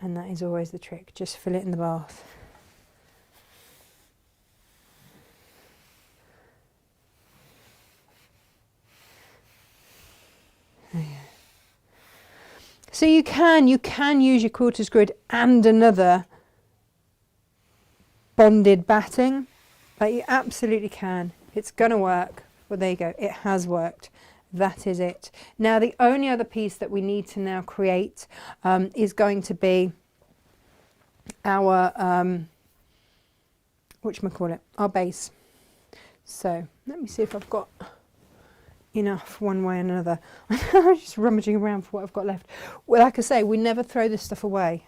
And that is always the trick. Just fill it in the bath. So you can use your quarters grid and another bonded batting. Like, you absolutely can. It's going to work. Well, there you go. It has worked. That is it. Now, the only other piece that we need to now create is going to be our, whatchamacallit, our base. So let me see if I've got enough one way or another. I'm just rummaging around for what I've got left. Well, like I say, we never throw this stuff away.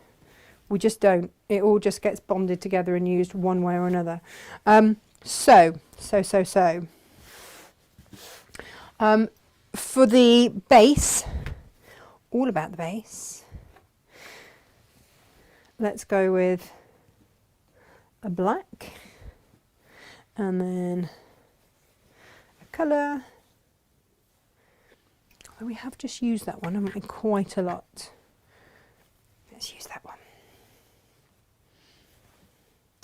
We just don't. It all just gets bonded together and used one way or another. For the base, all about the base, let's go with a black and then a colour. We have just used that one, haven't we, quite a lot. Let's use that one.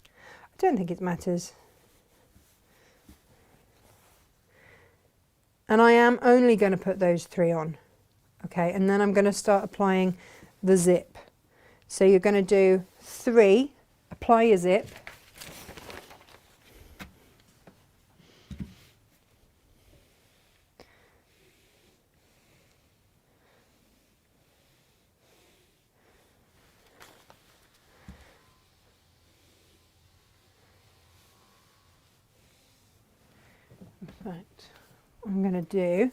I don't think it matters. And I am only going to put those 3 on, okay, and then I'm going to start applying the zip. So you're going to do 3, apply your zip. In fact, I'm going to do,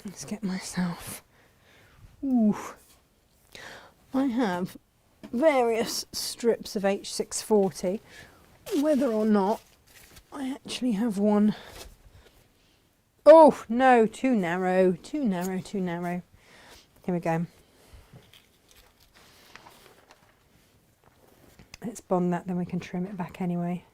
let's get myself, ooh, I have various strips of H640, whether or not I actually have one. Oh no, too narrow, too narrow, too narrow. Here we go. Let's bond that, then we can trim it back anyway.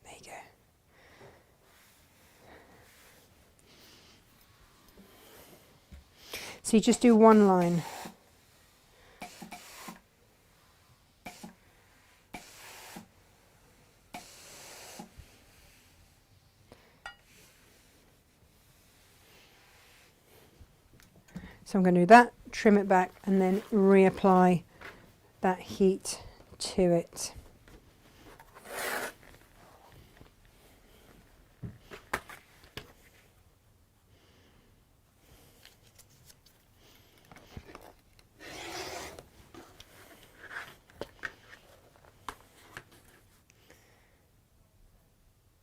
There you go. So you just do one line. So I'm going to do that, trim it back, and then reapply that heat to it.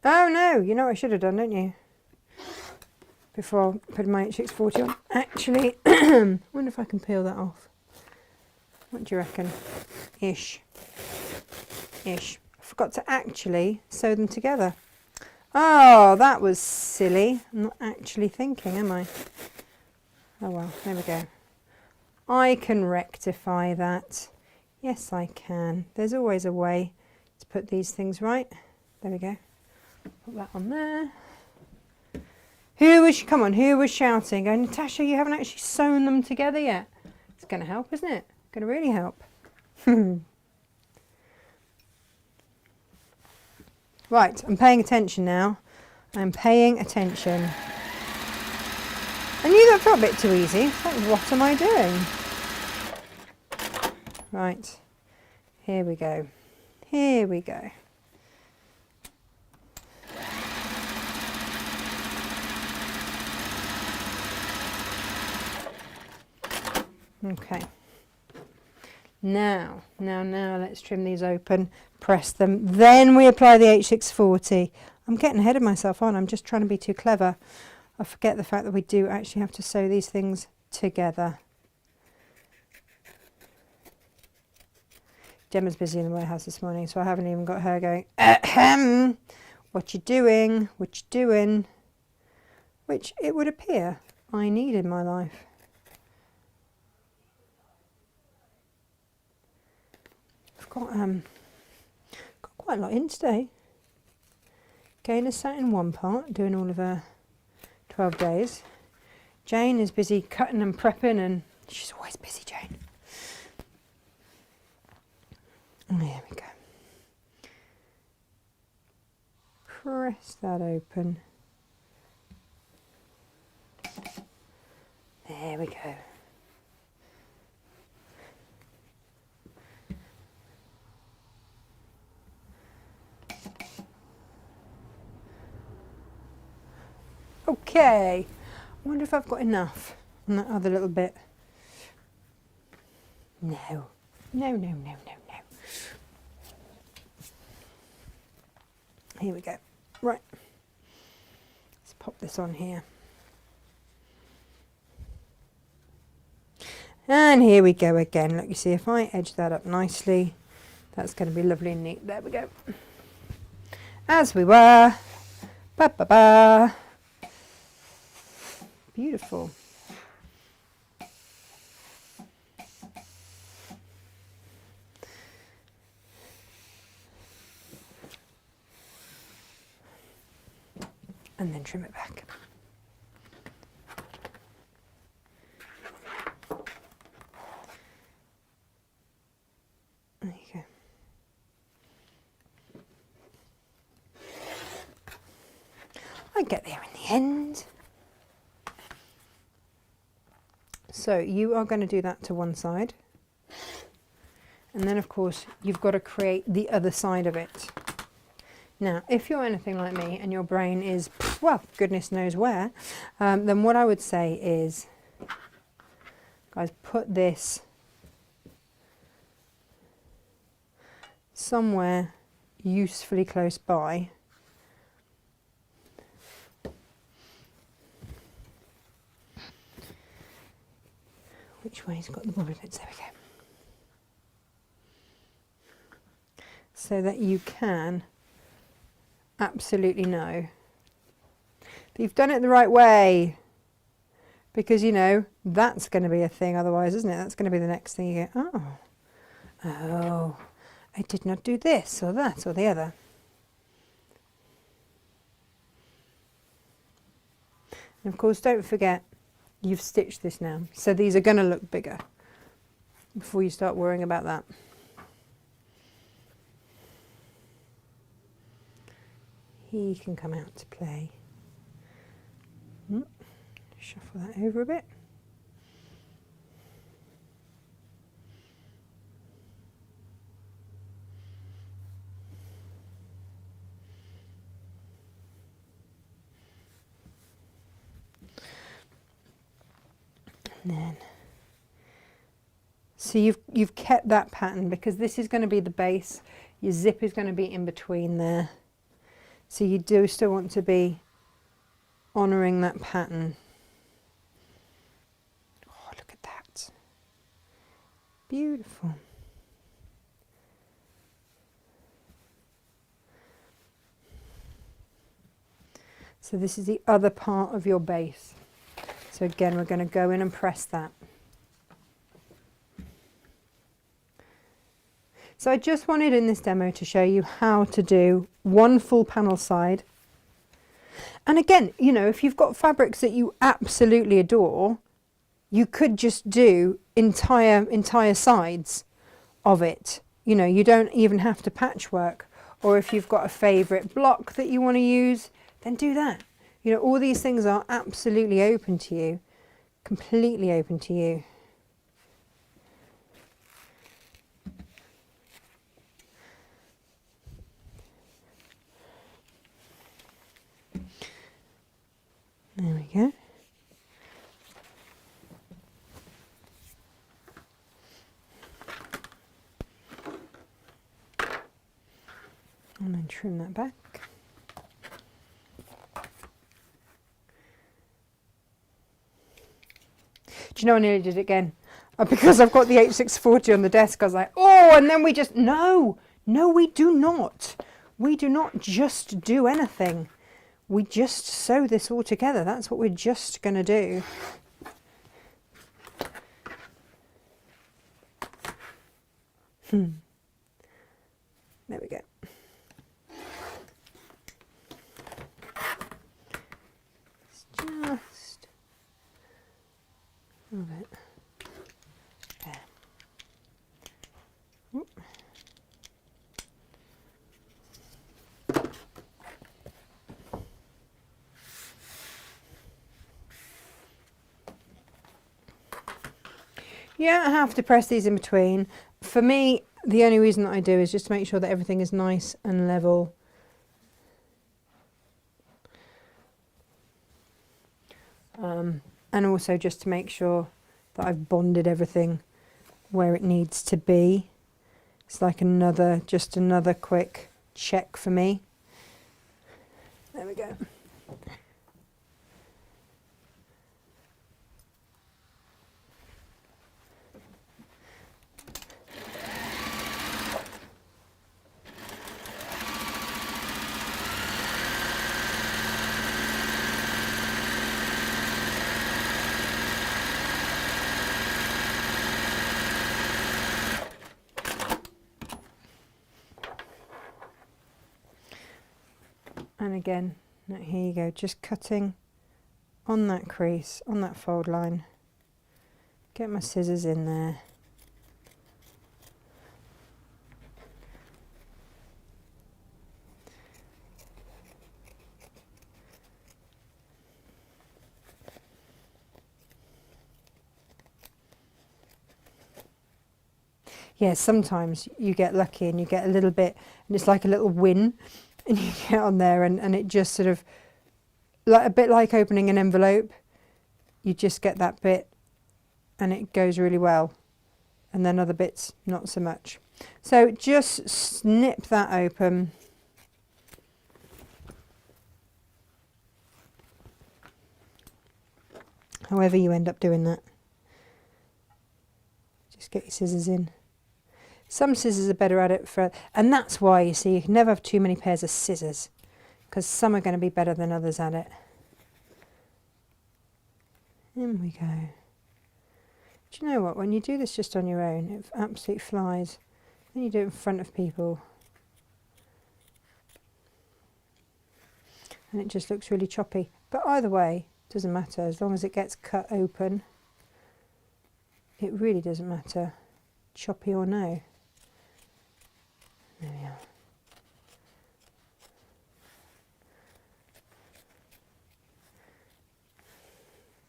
Oh no, you know what I should have done, don't you? Before putting my H640 on. Actually, I wonder if I can peel that off. What do you reckon? Ish. Ish. I forgot to actually sew them together. Oh, that was silly. I'm not actually thinking, am I? Oh well, there we go. I can rectify that. Yes, I can. There's always a way to put these things right. There we go. Put that on there. Who was shouting? Going, Natasha, you haven't actually sewn them together yet. It's going to help, isn't it? Going to really help. Right, I'm paying attention now. I'm paying attention. I knew that felt a bit too easy. It's like, what am I doing? Right, here we go. Here we go. Okay. Now, let's trim these open, press them, then we apply the H640. I'm getting ahead of myself, aren't I? I'm just trying to be too clever. I forget the fact that we do actually have to sew these things together. Gemma's busy in the warehouse this morning, so I haven't even got her going, ahem, what you doing, what you doing? Which it would appear I need in my life. Got quite a lot in today. Gaynor sat in one part doing all of her 12 days. Jane is busy cutting and prepping, and she's always busy, Jane. And there we go. Press that open. There we go. Okay, I wonder if I've got enough on that other little bit. No. Here we go. Right, let's pop this on here. And here we go again. Look, you see, if I edge that up nicely, that's going to be lovely and neat. There we go. As we were. Ba ba ba. Beautiful. And then trim it back. There you go. I get there in the end. So you are going to do that to one side. And then of course you've got to create the other side of it. Now, if you're anything like me and your brain is, well, goodness knows where, then what I would say is, guys, put this somewhere usefully close by. Which way's got the bobbly bits? There we go. So that you can absolutely know that you've done it the right way. Because, you know, that's going to be a thing otherwise, isn't it? That's going to be the next thing you go, oh, I did not do this or that or the other. And of course, don't forget, you've stitched this now. So these are going to look bigger before you start worrying about that. He can come out to play. Shuffle that over a bit. And then, so you've kept that pattern because this is going to be the base. Your zip is going to be in between there. So you do still want to be honouring that pattern. Oh, look at that. Beautiful. So this is the other part of your base. So again, we're going to go in and press that. So I just wanted in this demo to show you how to do one full panel side. And again, you know, if you've got fabrics that you absolutely adore, you could just do entire sides of it. You know, you don't even have to patchwork. Or if you've got a favourite block that you want to use, then do that. You know, all these things are absolutely open to you, completely open to you. There we go. And then trim that back. Do you know I nearly did it again? Because I've got the H640 on the desk, I was like, oh, and then we just, no, we do not. We do not just do anything. We just sew this all together. That's what we're just going to do. There we go. It's just a little bit there. Oop. You don't have to press these in between. For me, the only reason that I do is just to make sure that everything is nice and level. And also just to make sure that I've bonded everything where it needs to be. It's like just another quick check for me. There we go. And again, here you go, just cutting on that crease, on that fold line. Get my scissors in there. Yeah, sometimes you get lucky and you get a little bit, and it's like a little win. And you get on there and it just sort of, like a bit like opening an envelope, you just get that bit and it goes really well. And then other bits, not so much. So just snip that open. However you end up doing that. Just get your scissors in. Some scissors are better at it and that's why, you see, you can never have too many pairs of scissors, because some are going to be better than others at it. In we go. Do you know what? When you do this just on your own, it absolutely flies. Then you do it in front of people, and it just looks really choppy. But either way, it doesn't matter. As long as it gets cut open, it really doesn't matter, choppy or no. There we are.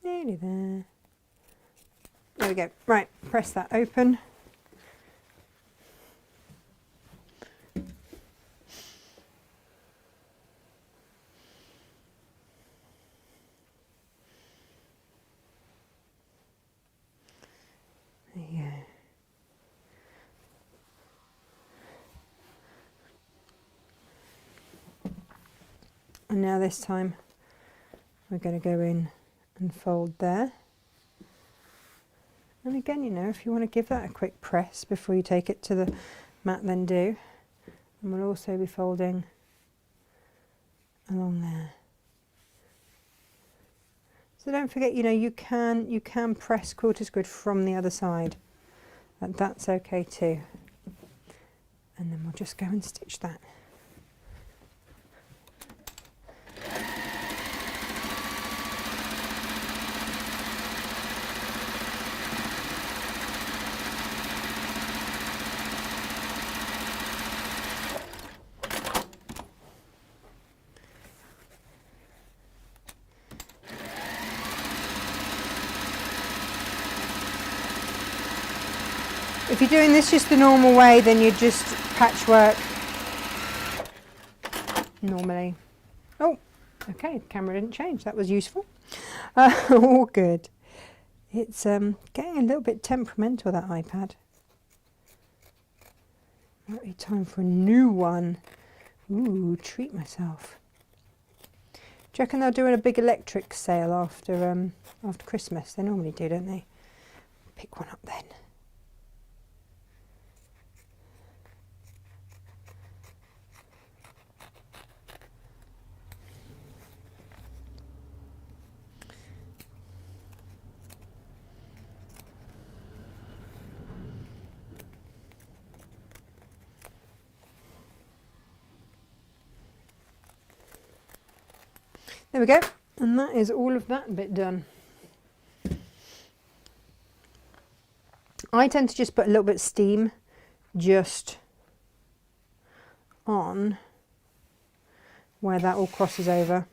Nearly there. There we go. Right, press that open. There you go. And now this time we're going to go in and fold there. And again, you know, if you want to give that a quick press before you take it to the mat, then do. And we'll also be folding along there. So don't forget, you know, you can press quilter's grid from the other side, and that's okay too. And then we'll just go and stitch that. If you're doing this just the normal way, then you just patchwork normally. Oh, okay, the camera didn't change. That was useful. All good. It's getting a little bit temperamental, that iPad. Might be time for a new one. Ooh, treat myself. Do you reckon they'll do a big electric sale after Christmas? They normally do, don't they? Pick one up then. There we go, and that is all of that bit done. I tend to just put a little bit of steam just on where that all crosses over.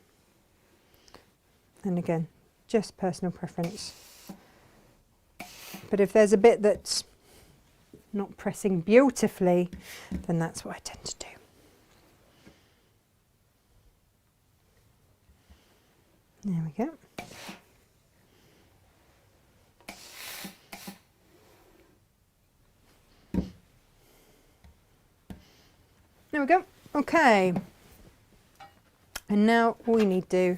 And again, just personal preference. But if there's a bit that's not pressing beautifully, then that's what I tend to do. There we go. There we go. Okay. And now all we need to do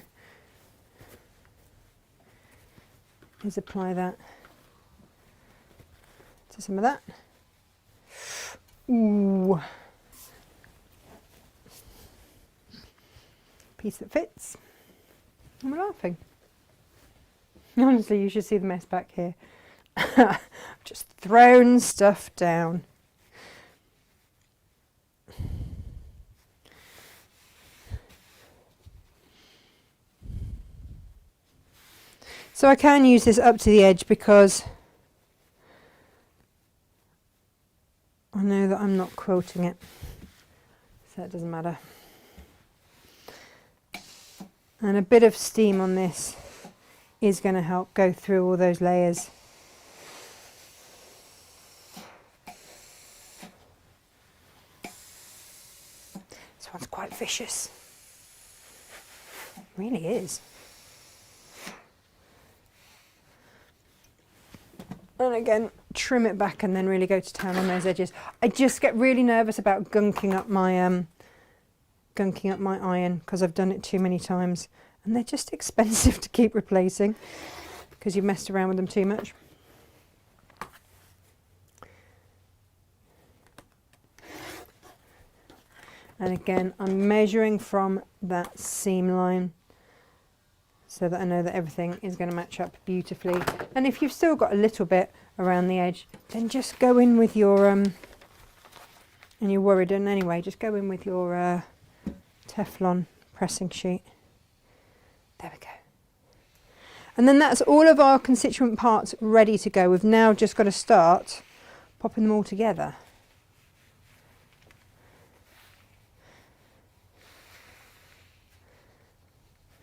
is apply that to some of that. Ooh. Piece that fits. And we're laughing. Honestly, you should see the mess back here. Just thrown stuff down. So I can use this up to the edge because I know that I'm not quilting it, so it doesn't matter. And a bit of steam on this is going to help go through all those layers. This one's quite vicious. It really is. And again, trim it back and then really go to town on those edges. I just get really nervous about gunking up my iron because I've done it too many times, and they're just expensive to keep replacing because you've messed around with them too much. And again, I'm measuring from that seam line so that I know that everything is going to match up beautifully. And if you've still got a little bit around the edge, then just go in with your, and you're worried, and anyway, just go in with your Teflon pressing sheet. There we go. And then that's all of our constituent parts ready to go. We've now just got to start popping them all together.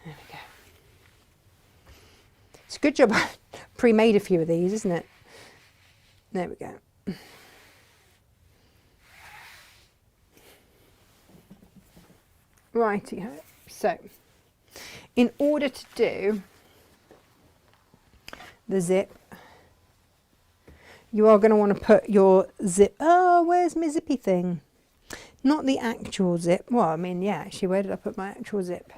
There we go. It's a good job I pre-made a few of these, isn't it? There we go. Righty-ho. So, in order to do the zip, you are going to want to put your zip. Oh, where's my zippy thing? Not the actual zip. Well, I mean, yeah, actually, where did I put my actual zip?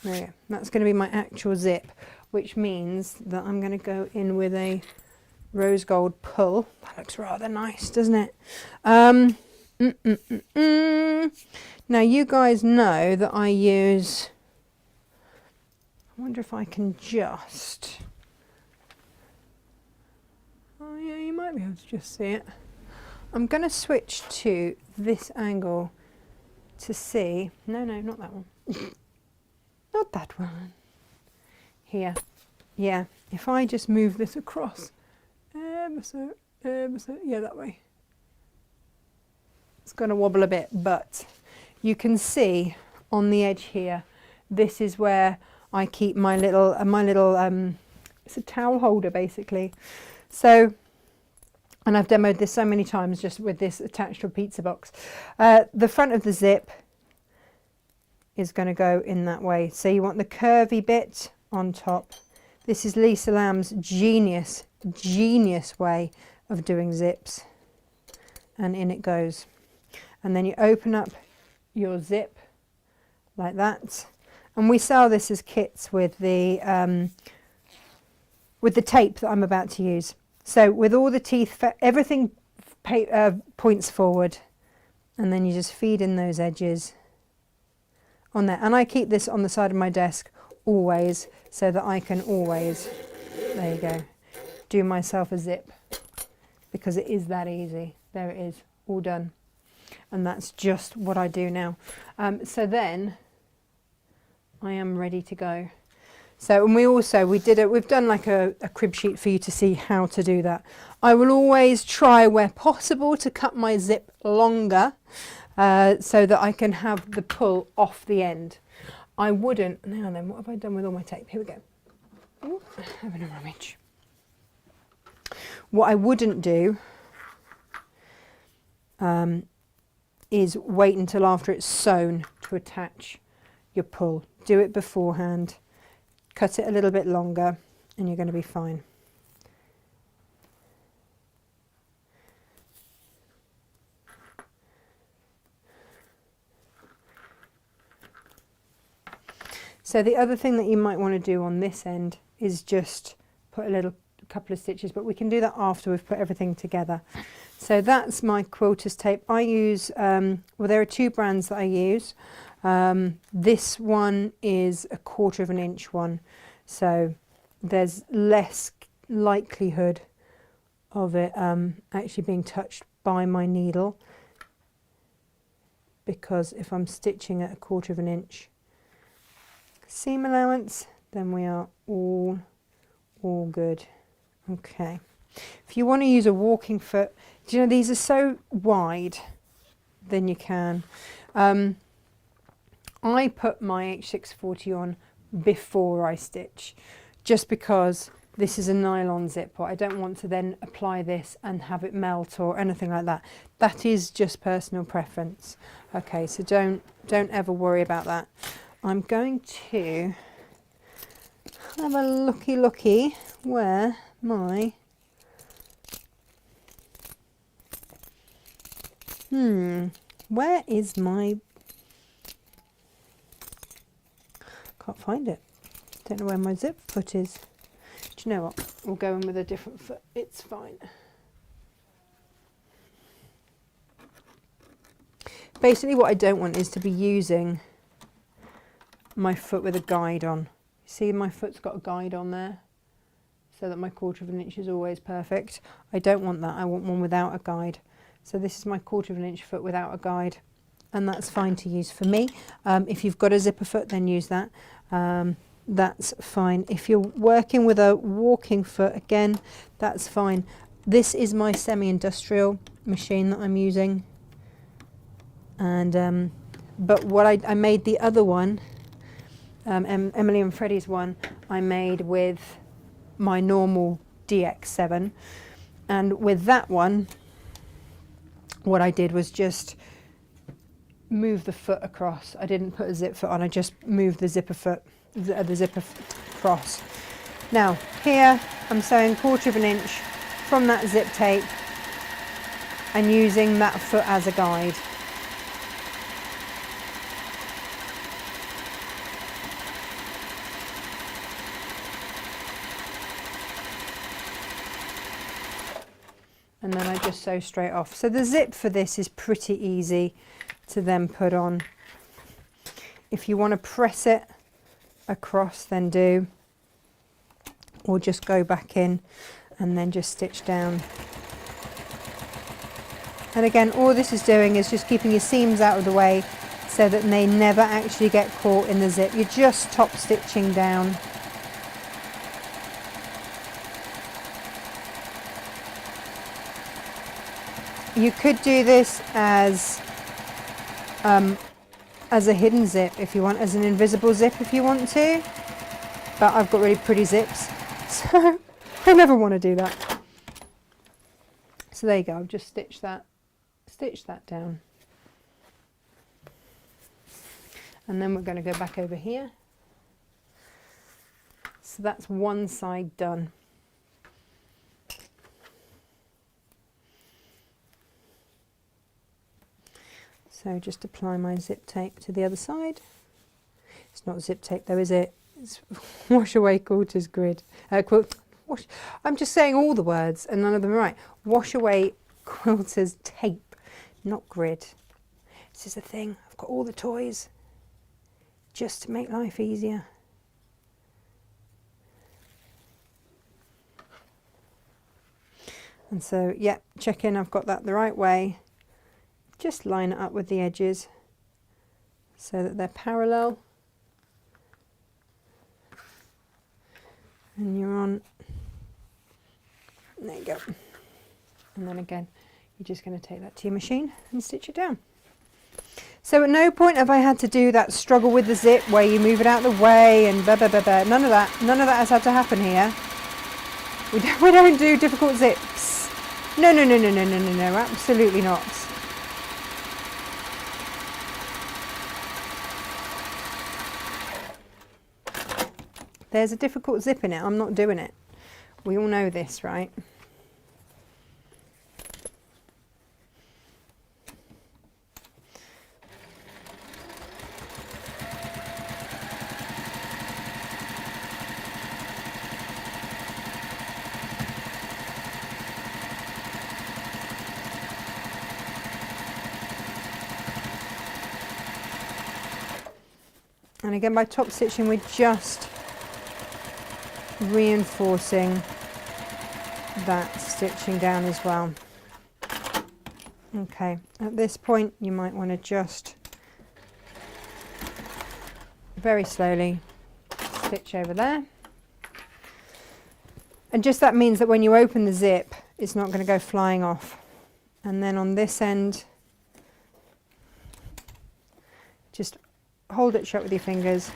There we go. That's going to be my actual zip, which means that I'm going to go in with a rose gold pull. That looks rather nice, doesn't it? Now you guys know that I use, I wonder if I can just, oh yeah, you might be able to just see it. I'm going to switch to this angle to see, no, not that one. Not that one. Here. Yeah, if I just move this across ever so, yeah, that way. It's going to wobble a bit, but you can see on the edge here, this is where I keep my little, it's a towel holder basically. So, and I've demoed this so many times just with this attached to a pizza box. The front of the zip is going to go in that way. So you want the curvy bit on top. This is Lisa Lamb's genius way of doing zips. And in it goes. And then you open up your zip like that. And we sell this as kits with the tape that I'm about to use. So with all the teeth, everything points forward. And then you just feed in those edges on there. And I keep this on the side of my desk always, so that I can always, there you go, do myself a zip, because it is that easy. There it is, all done. And that's just what I do now. So then I am ready to go. So, and we've done like a crib sheet for you to see how to do that. I will always try where possible to cut my zip longer, so that I can have the pull off the end. I wouldn't, now then, what have I done with all my tape? Here we go. Ooh, I'm having a rummage. What I wouldn't do is wait until after it's sewn to attach your pull. Do it beforehand, cut it a little bit longer, and you're going to be fine. So the other thing that you might want to do on this end is just put a couple of stitches, but we can do that after we've put everything together. So that's my quilter's tape. I use, well, there are two brands that I use. This one is a 1/4 inch one, so there's less likelihood of it actually being touched by my needle, because if I'm stitching at a 1/4 inch seam allowance, then we are all good. Okay, if you want to use a walking foot, do you know these are so wide, then you can. I put my H640 on before I stitch, just because this is a nylon zip, but I don't want to then apply this and have it melt or anything like that. That is just personal preference. Okay, so don't ever worry about that. I'm going to have a looky where my where is my, can't find it. Don't know where my zip foot is. Do you know what? We'll go in with a different foot. It's fine. Basically what I don't want is to be using my foot with a guide on. See, my foot's got a guide on there, so that my 1/4 inch is always perfect. I don't want that, I want one without a guide. So this is my 1/4 inch foot without a guide, and that's fine to use for me. If you've got a zipper foot, then use that. That's fine. If you're working with a walking foot, again, that's fine. This is my semi-industrial machine that I'm using, and but what I made the other one, Emily and Freddie's one, I made with my normal DX7, and with that one what I did was just move the foot across. I didn't put a zip foot on, I just moved the zipper foot, the zipper across. Now here I'm sewing 1/4 inch from that zip tape and using that foot as a guide. And then I just sew straight off. So the zip for this is pretty easy to then put on. If you want to press it across, then do, or just go back in and then just stitch down. And again, all this is doing is just keeping your seams out of the way so that they never actually get caught in the zip. You're just top stitching down. You could do this as a hidden zip if you want, as an invisible zip if you want to, but I've got really pretty zips, so I never want to do that. So there you go, I've just stitched that down. And then we're going to go back over here. So that's one side done. So just apply my zip tape to the other side. It's not zip tape though, is it? It's wash away quilters grid. I'm just saying all the words and none of them are right. Wash away quilters tape, not grid. This is the thing, I've got all the toys just to make life easier. And so, yeah, check in, I've got that the right way. Just line it up with the edges so that they're parallel. And you're on, there you go. And then again, you're just going to take that to your machine and stitch it down. So at no point have I had to do that struggle with the zip where you move it out of the way and blah, blah, blah, blah. None of that has had to happen here. We don't do difficult zips. No, absolutely not. There's a difficult zip in it, I'm not doing it. We all know this, right? And again, by top stitching, we're just reinforcing that stitching down as well. Okay, at this point you might want to just very slowly stitch over there, and just that means that when you open the zip it's not going to go flying off. And then on this end just hold it shut with your fingers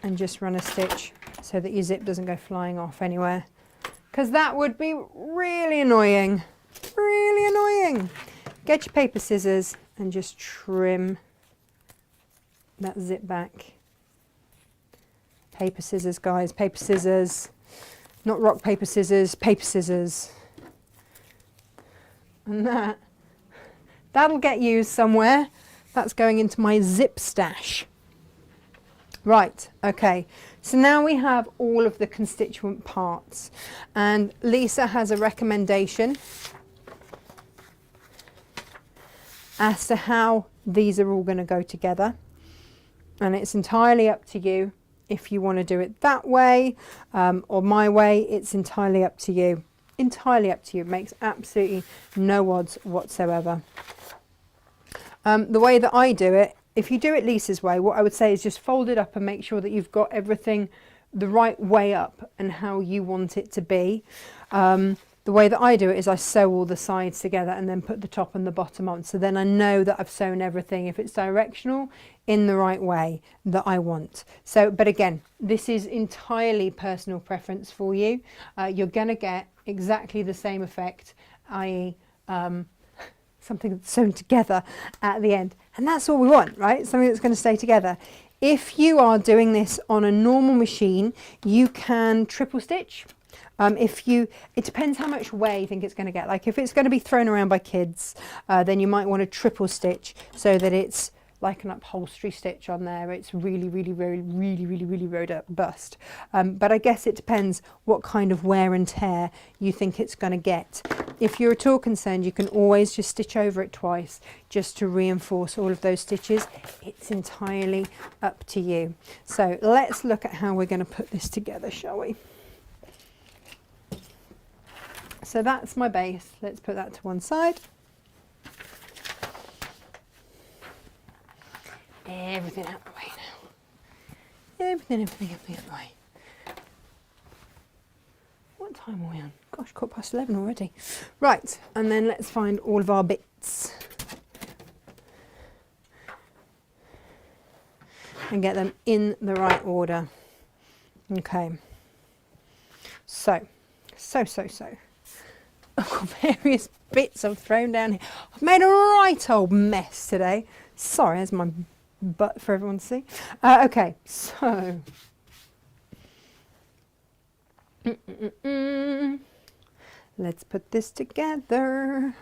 and just run a stitch so that your zip doesn't go flying off anywhere, because that would be really annoying. Really annoying. Get your paper scissors and just trim that zip back. Paper scissors, guys, paper scissors. Not rock, paper scissors, paper scissors. And that'll get used somewhere. That's going into my zip stash. Right, okay, so now we have all of the constituent parts, and Lisa has a recommendation, as to how these are all going to go together. And it's entirely up to you if you want to do it that way or my way. It's entirely up to you. Entirely up to you. It makes absolutely no odds whatsoever. The way that I do it, if you do it Lisa's way, what I would say is just fold it up and make sure that you've got everything the right way up and how you want it to be. The way that I do it is I sew all the sides together and then put the top and the bottom on. So then I know that I've sewn everything, if it's directional, in the right way that I want. So, but again, this is entirely personal preference for you. You're going to get exactly the same effect, i.e. Something that's sewn together at the end. And that's all we want, right? Something that's going to stay together. If you are doing this on a normal machine, you can triple stitch. It depends how much wear you think it's going to get. Like if it's going to be thrown around by kids, then you might want to triple stitch so that it's like an upholstery stitch on there. It's really robust. But I guess it depends what kind of wear and tear you think it's going to get. If you're at all concerned, you can always just stitch over it twice just to reinforce all of those stitches. It's entirely up to you. So let's look at how we're going to put this together, shall we? So that's my base. Let's put that to one side. Everything out the way now. Everything out the way. What time are we on? Gosh, 11:15 already. Right, and then let's find all of our bits. And get them in the right order. Okay. So. I've got various bits I've thrown down here. I've made a right old mess today. Sorry, there's my butt for everyone to see. Okay, so. Let's put this together.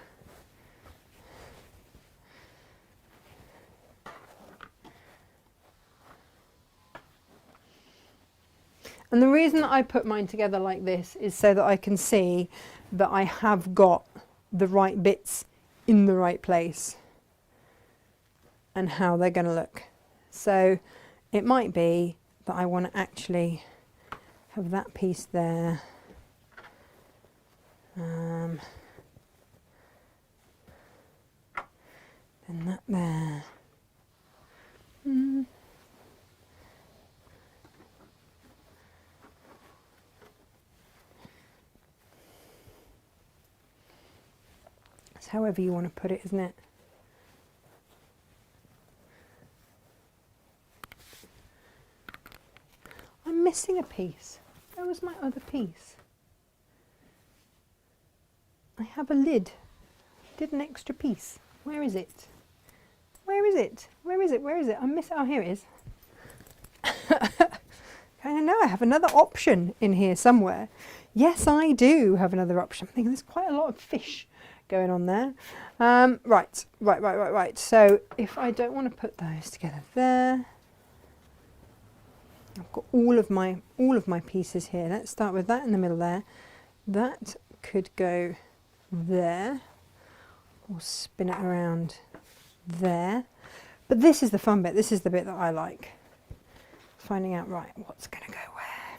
And the reason that I put mine together like this is so that I can see that I have got the right bits in the right place and how they're going to look. So it might be that I want to actually have that piece there. Then that there. It's however you want to put it, isn't it? I'm missing a piece. Where was my other piece? I have a lid. Did an extra piece. Where is it? Where is it? Where is it? Where is it? I'm missing. Oh, here it is. I know I have another option in here somewhere. Yes, I do have another option. I'm thinking there's quite a lot of fish going on there. Right. So if I don't want to put those together there, I've got all of my pieces here. Let's start with that in the middle there. That could go there, or spin it around there. But this is the fun bit. This is the bit that I like. Finding out, right, what's going to go where.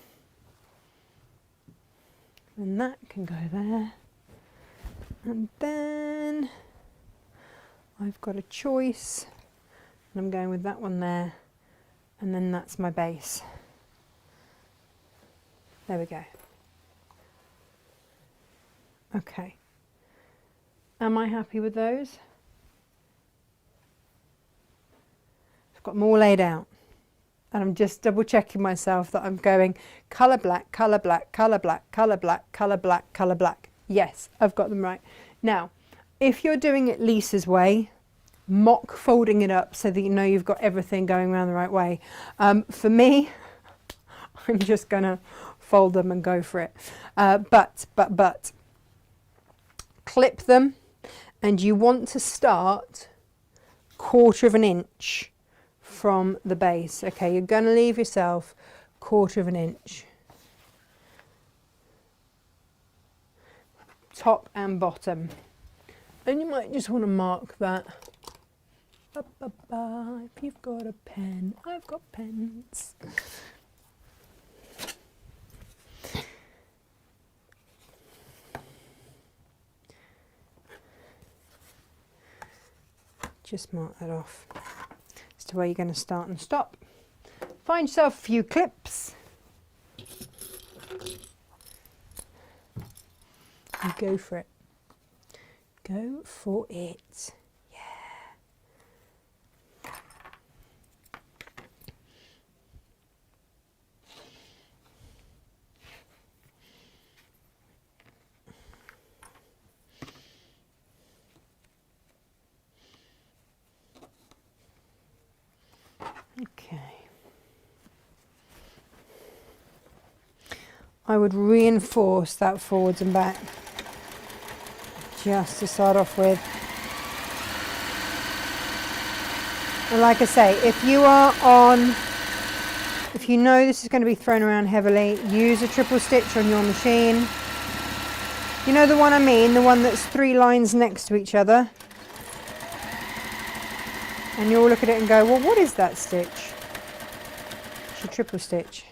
And that can go there. And then I've got a choice. And I'm going with that one there. And then that's my base. There we go. Okay. Am I happy with those? I've got them all laid out. And I'm just double checking myself that I'm going colour black, colour black, colour black, colour black, colour black, colour black. Yes, I've got them right. Now, if you're doing it Lisa's way, mock folding it up so that you know you've got everything going around the right way. For me, I'm just going to fold them and go for it. But, clip them, and you want to start 1/4 of an inch from the base. Okay, you're going to leave yourself 1/4 of an inch. Top and bottom. And you might just want to mark that If you've got a pen, I've got pens. Just mark that off as to where you're going to start and stop. Find yourself a few clips and go for it. Go for it. Okay. I would reinforce that forwards and back just to start off with. And like I say, if you know this is going to be thrown around heavily, use a triple stitch on your machine. You know the one I mean, the one that's 3 lines next to each other. And you'll look at it and go, well, what is that stitch? It's a triple stitch.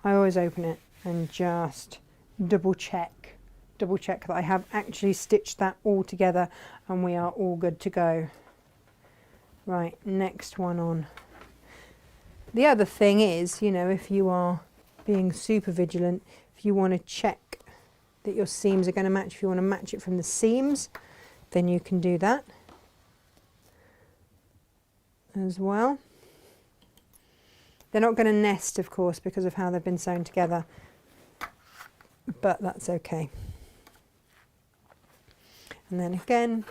I always open it and just double check that I have actually stitched that all together and we are all good to go. Right, next one on. The other thing is, you know, if you are being super vigilant, if you want to check that your seams are going to match, if you want to match it from the seams, then you can do that as well. They're not going to nest, of course, because of how they've been sewn together, but that's okay. And then again,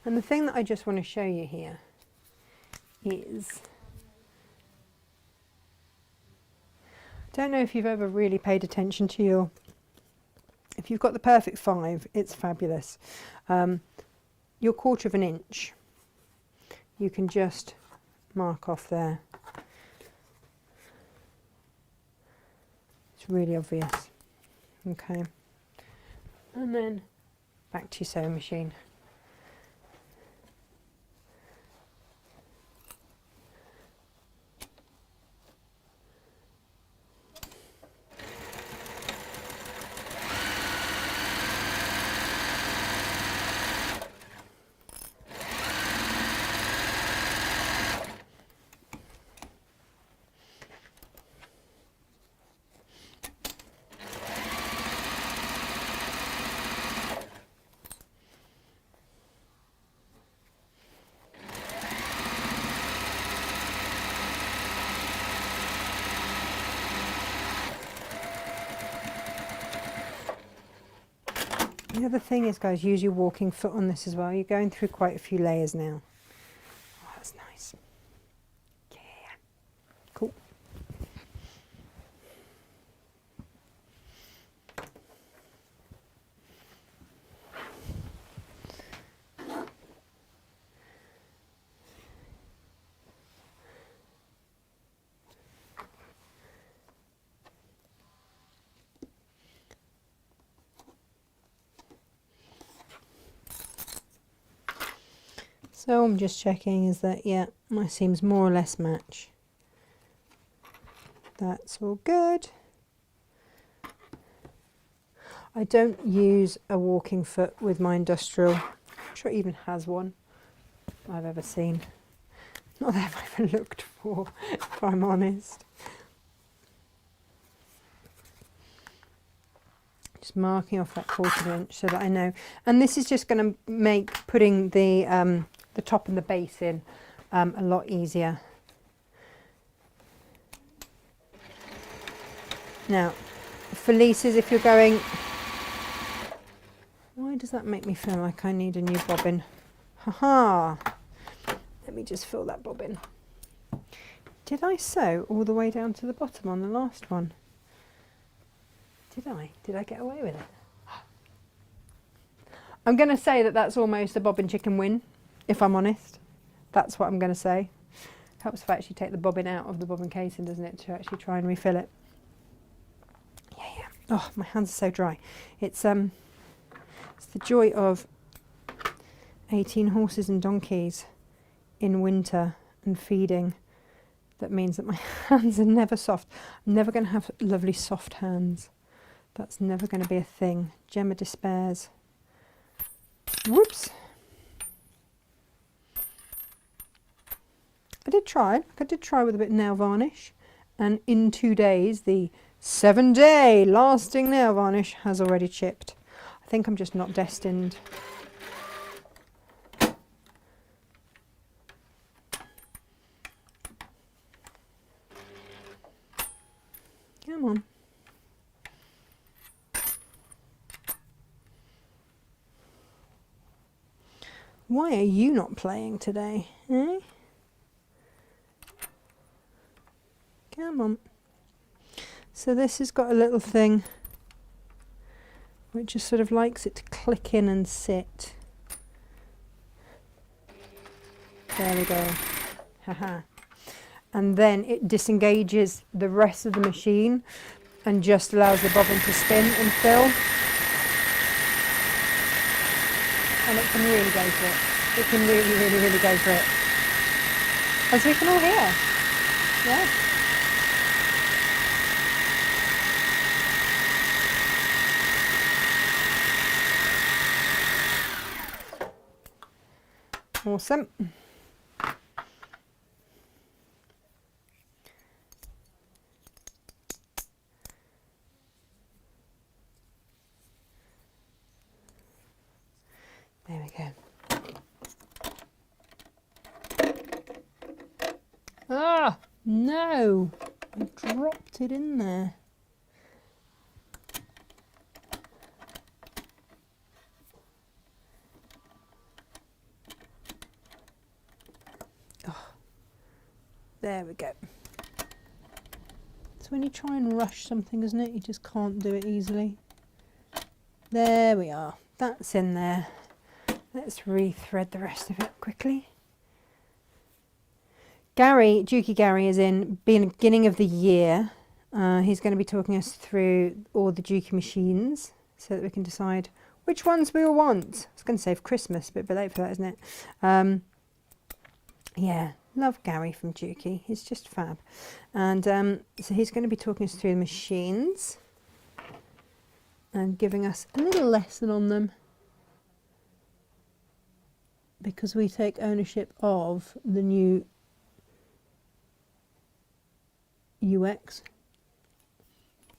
and the thing that I just want to show you here is, I don't know if you've ever really paid attention to your, if you've got the perfect 5, it's fabulous. Your 1/4 of an inch, you can just mark off there. It's really obvious. Okay. And then back to your sewing machine. The other thing is, guys, use your walking foot on this as well. You're going through quite a few layers now. Oh, that's nice. Yeah. Cool. So I'm just checking is that, yeah, my seams more or less match. That's all good. I don't use a walking foot with my industrial. I'm sure it even has one I've ever seen. Not that I've ever looked for, if I'm honest. Just marking off that 1/4 inch so that I know. And this is just going to make putting the top and the base in a lot easier. Now, for Lisa's, if you're going, why does that make me feel like I need a new bobbin? Haha! Let me just fill that bobbin. Did I sew all the way down to the bottom on the last one? Did I? Did I get away with it? I'm going to say that that's almost a bobbin chicken win, if I'm honest. That's what I'm going to say. Helps if I actually take the bobbin out of the bobbin casing, doesn't it, to actually try and refill it. Yeah. Oh, my hands are so dry. It's It's the joy of 18 horses and donkeys in winter and feeding that means that my hands are never soft. I'm never going to have lovely soft hands. That's never going to be a thing. Gemma despairs. Whoops. I did try with a bit of nail varnish, and in 2 days the 7-day lasting nail varnish has already chipped. I think I'm just not destined. Come on. Why are you not playing today, eh? Come on. So this has got a little thing which just sort of likes it to click in and sit. There we go. Haha. And then it disengages the rest of the machine and just allows the bobbin to spin and fill. And it can really go for it. It can really go for it. As we can all hear. Yeah. Awesome. There we go. Ah, no, I dropped it in there. Oh, there we go. It's when you try and rush something, isn't it? You just can't do it easily. There we are. That's in there. Let's rethread the rest of it quickly. Gary, Dukey Gary, is in beginning of the year. He's going to be talking us through all the Dukey machines so that we can decide which ones we all want. I was going to say for Christmas, a bit late for that, isn't it? Yeah, love Gary from Dukey. He's just fab. And so he's going to be talking us through the machines and giving us a little lesson on them, because we take ownership of the new UX.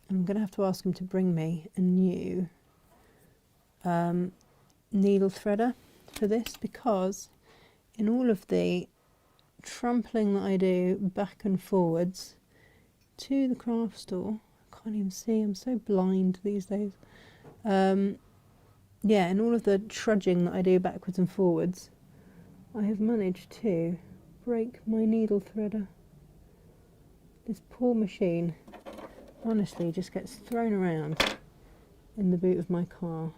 I'm going to have to ask him to bring me a new needle threader for this, because in all of the trampling that I do back and forwards to the craft store, I can't even see, I'm so blind these days. Yeah, and all of the trudging that I do backwards and forwards, I have managed to break my needle threader. This poor machine honestly just gets thrown around in the boot of my car.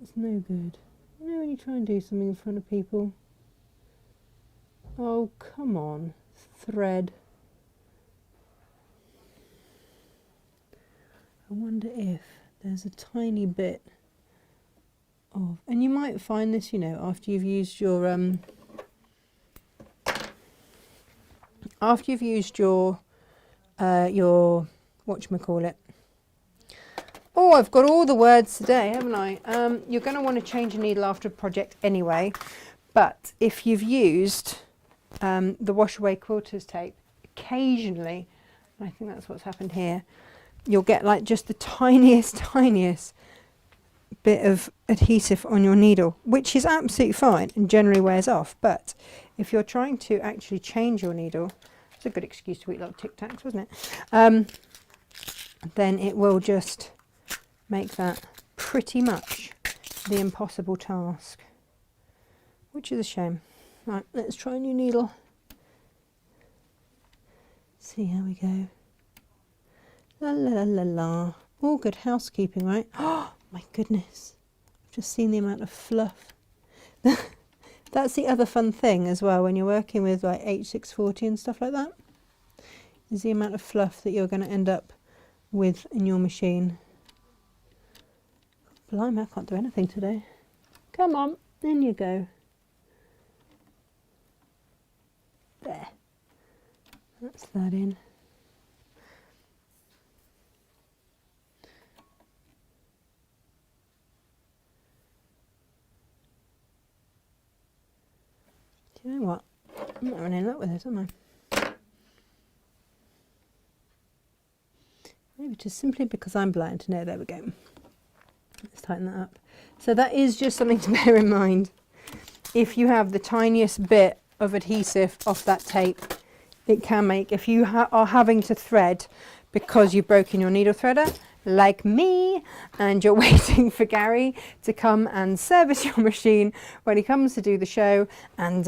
It's no good. You know when you try and do something in front of people? Oh, come on, thread. I wonder if there's a tiny bit of, and you might find this, you know, after you've used your whatchamacallit. Oh, I've got all the words today, haven't I? You're going to want to change a needle after a project anyway, but if you've used the wash away quilter's tape, occasionally, and I think that's what's happened here, you'll get like just the tiniest bit of adhesive on your needle, which is absolutely fine and generally wears off. But if you're trying to actually change your needle, it's a good excuse to eat a lot of Tic Tacs, wasn't it? Then it will just make that pretty much the impossible task, which is a shame. Right, let's try a new needle. See how we go. La la la la. All good housekeeping, right? Oh my goodness, I've just seen the amount of fluff. That's the other fun thing as well when you're working with like H640 and stuff like that, is the amount of fluff that you're going to end up with in your machine. Blimey, I can't do anything today. Come on, in you go. There. That's that in. Do you know what? I'm not running luck with this, am I? Maybe just simply because I'm blind. No, there we go. Let's tighten that up. So that is just something to bear in mind. If you have the tiniest bit of adhesive off that tape, it can make, if you are having to thread because you've broken your needle threader, like me, and you're waiting for Gary to come and service your machine when he comes to do the show and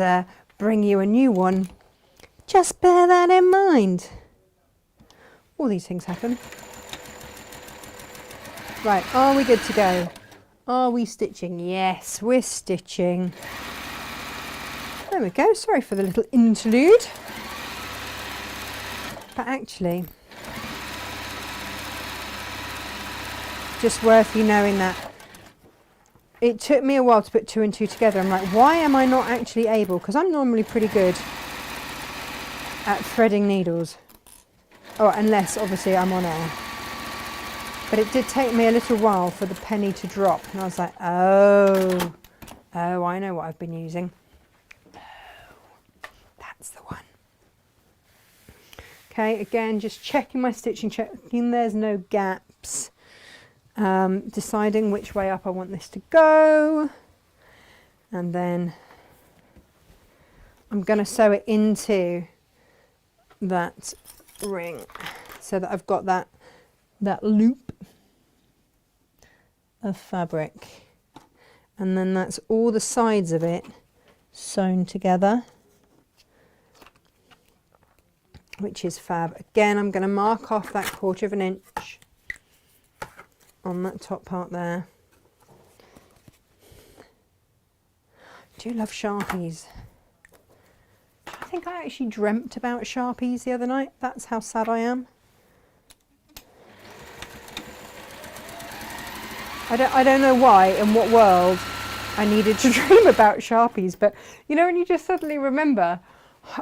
bring you a new one, just bear that in mind. All these things happen. Right, are we good to go? Are we stitching? Yes, we're stitching. There we go, sorry for the little interlude. But actually, just worth you knowing that it took me a while to put 2 and 2 together. I'm like, why am I not actually able? Because I'm normally pretty good at threading needles. Oh, unless obviously I'm on air. But it did take me a little while for the penny to drop. And I was like, oh, I know what I've been using. Oh, that's the one. Okay, again, just checking my stitching, checking there's no gaps. Deciding which way up I want this to go. And then I'm going to sew it into that ring so that I've got that loop of fabric, and then that's all the sides of it sewn together, which is fab. Again, I'm going to mark off that 1/4 inch on that top part there. I do love Sharpies. I think I actually dreamt about Sharpies the other night. That's how sad I am. I don't know why, in what world I needed to dream about Sharpies, but you know when you just suddenly remember,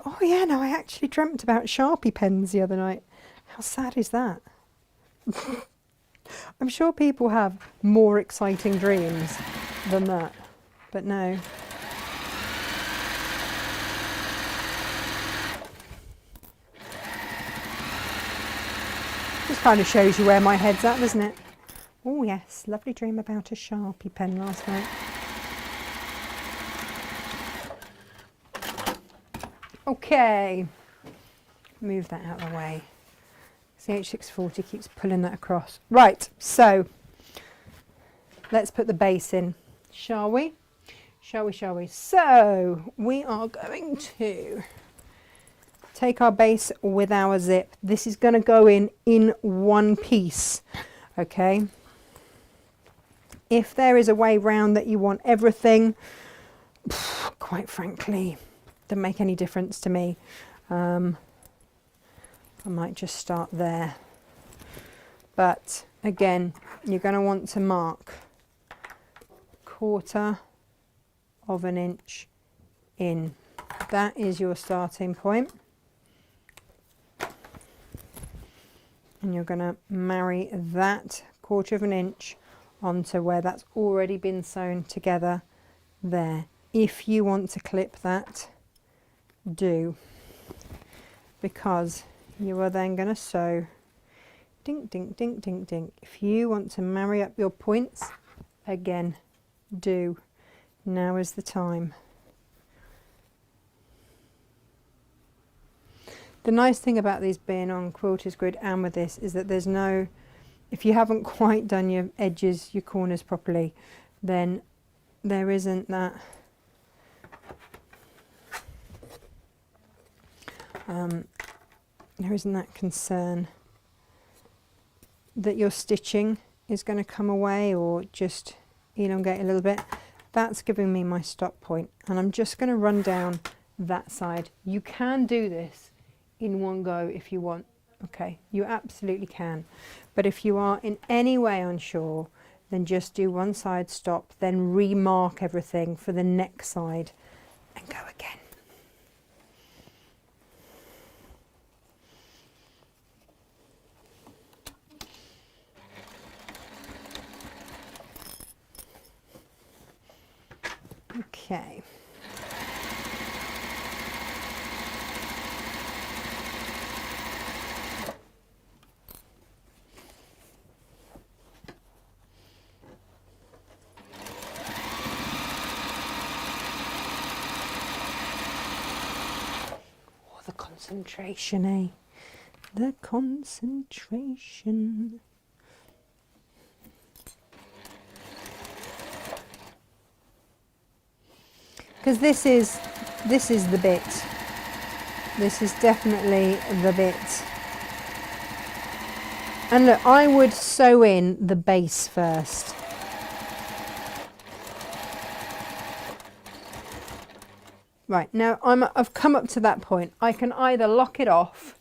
oh yeah, no, I actually dreamt about Sharpie pens the other night. How sad is that? I'm sure people have more exciting dreams than that, but no. Just kind of shows you where my head's at, doesn't it? Oh yes, lovely dream about a Sharpie pen last night. Okay, move that out of the way. CH640 keeps pulling that across. Right, so let's put the base in, shall we? Shall we? So we are going to take our base with our zip. This is going to go in one piece, okay? If there is a way round that you want everything, quite frankly, doesn't make any difference to me. I might just start there. But again, you're going to want to mark 1/4 inch in. That is your starting point. And you're going to marry that 1/4 inch onto where that's already been sewn together there. If you want to clip that, do, because you are then going to sew dink, dink, dink, dink, dink. If you want to marry up your points, again, do. Now is the time. The nice thing about these being on quilter's grid and with this is that there's no, if you haven't quite done your edges, your corners properly, then there isn't that concern that your stitching is going to come away or just elongate a little bit. That's giving me my stop point, and I'm just going to run down that side. You can do this in one go if you want. Okay, you absolutely can. But if you are in any way unsure, then just do one side, stop, then remark everything for the next side and go again. Okay. Oh, the concentration, eh? The concentration. Because this is the bit. This is definitely the bit. And look, I would sew in the base first. Right, now I've come up to that point. I can either lock it off,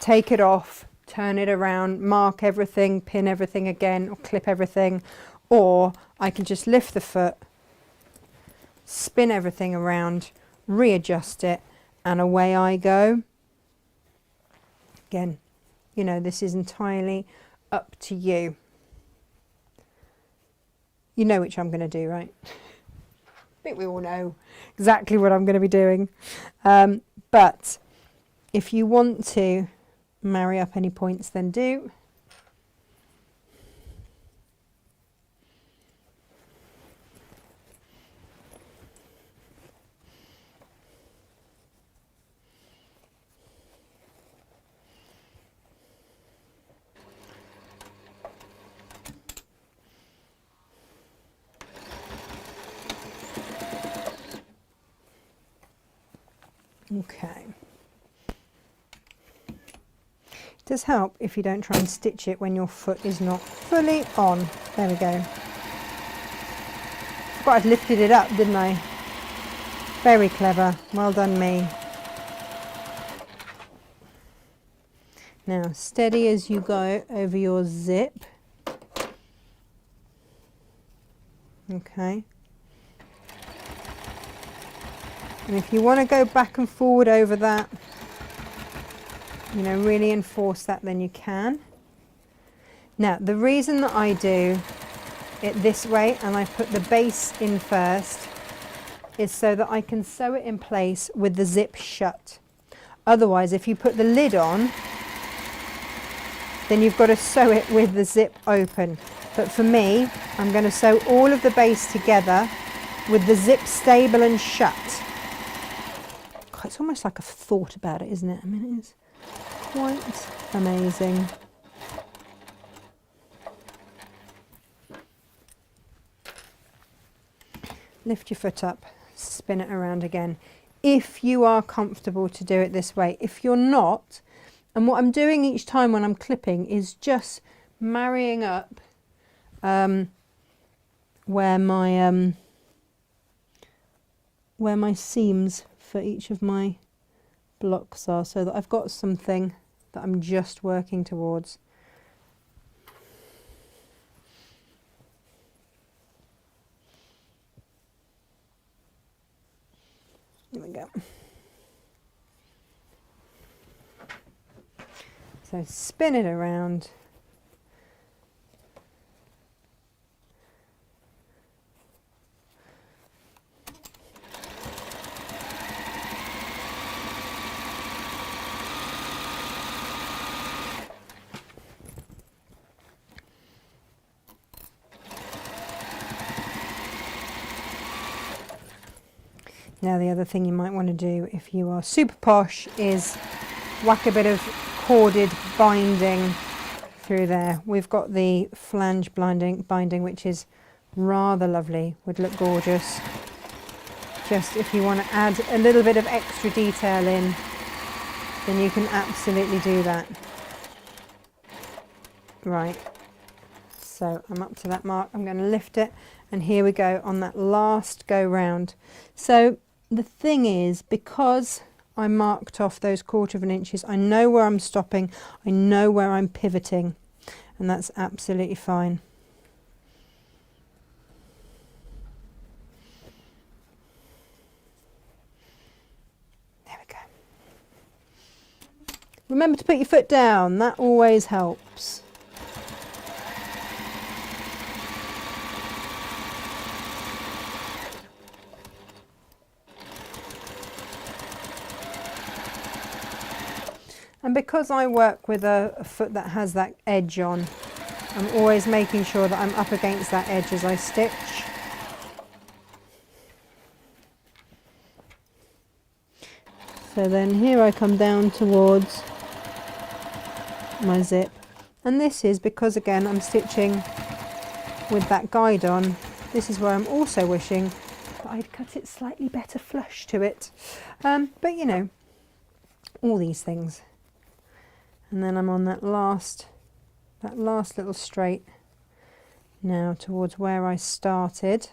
take it off, turn it around, mark everything, pin everything again, or clip everything, or I can just lift the foot, spin everything around, readjust it, and away I go. Again, you know, this is entirely up to you. You know which I'm going to do, right? I think we all know exactly what I'm going to be doing. But if you want to marry up any points, then do. Okay. It does help if you don't try and stitch it when your foot is not fully on. There we go. Forgot I'd lifted it up, didn't I? Very clever. Well done, me. Now, steady as you go over your zip. Okay. And if you want to go back and forward over that, you know, really enforce that, then you can. Now, the reason that I do it this way and I put the base in first is so that I can sew it in place with the zip shut. Otherwise, if you put the lid on, then you've got to sew it with the zip open. But for me, I'm going to sew all of the base together with the zip stable and shut. God, it's almost like I've thought about it, isn't it? I mean, it is quite amazing. Lift your foot up, spin it around again. If you are comfortable to do it this way. If you're not, and what I'm doing each time when I'm clipping is just marrying up where my seams for each of my blocks are, so that I've got something that I'm just working towards. There we go. So spin it around. Now the other thing you might want to do if you are super posh is whack a bit of corded binding through there. We've got the flange binding which is rather lovely, would look gorgeous. Just if you want to add a little bit of extra detail in, then you can absolutely do that. Right, so I'm up to that mark, I'm going to lift it, and here we go on that last go round. So the thing is, because I marked off those 1/4 inches, I know where I'm stopping, I know where I'm pivoting, and that's absolutely fine. Remember to put your foot down, that always helps. And because I work with a foot that has that edge on, I'm always making sure that I'm up against that edge as I stitch. So then here I come down towards my zip, and this is because again I'm stitching with that guide on. This is where I'm also wishing that I'd cut it slightly better flush to it, but you know, all these things. And then I'm on that last little straight now towards where I started.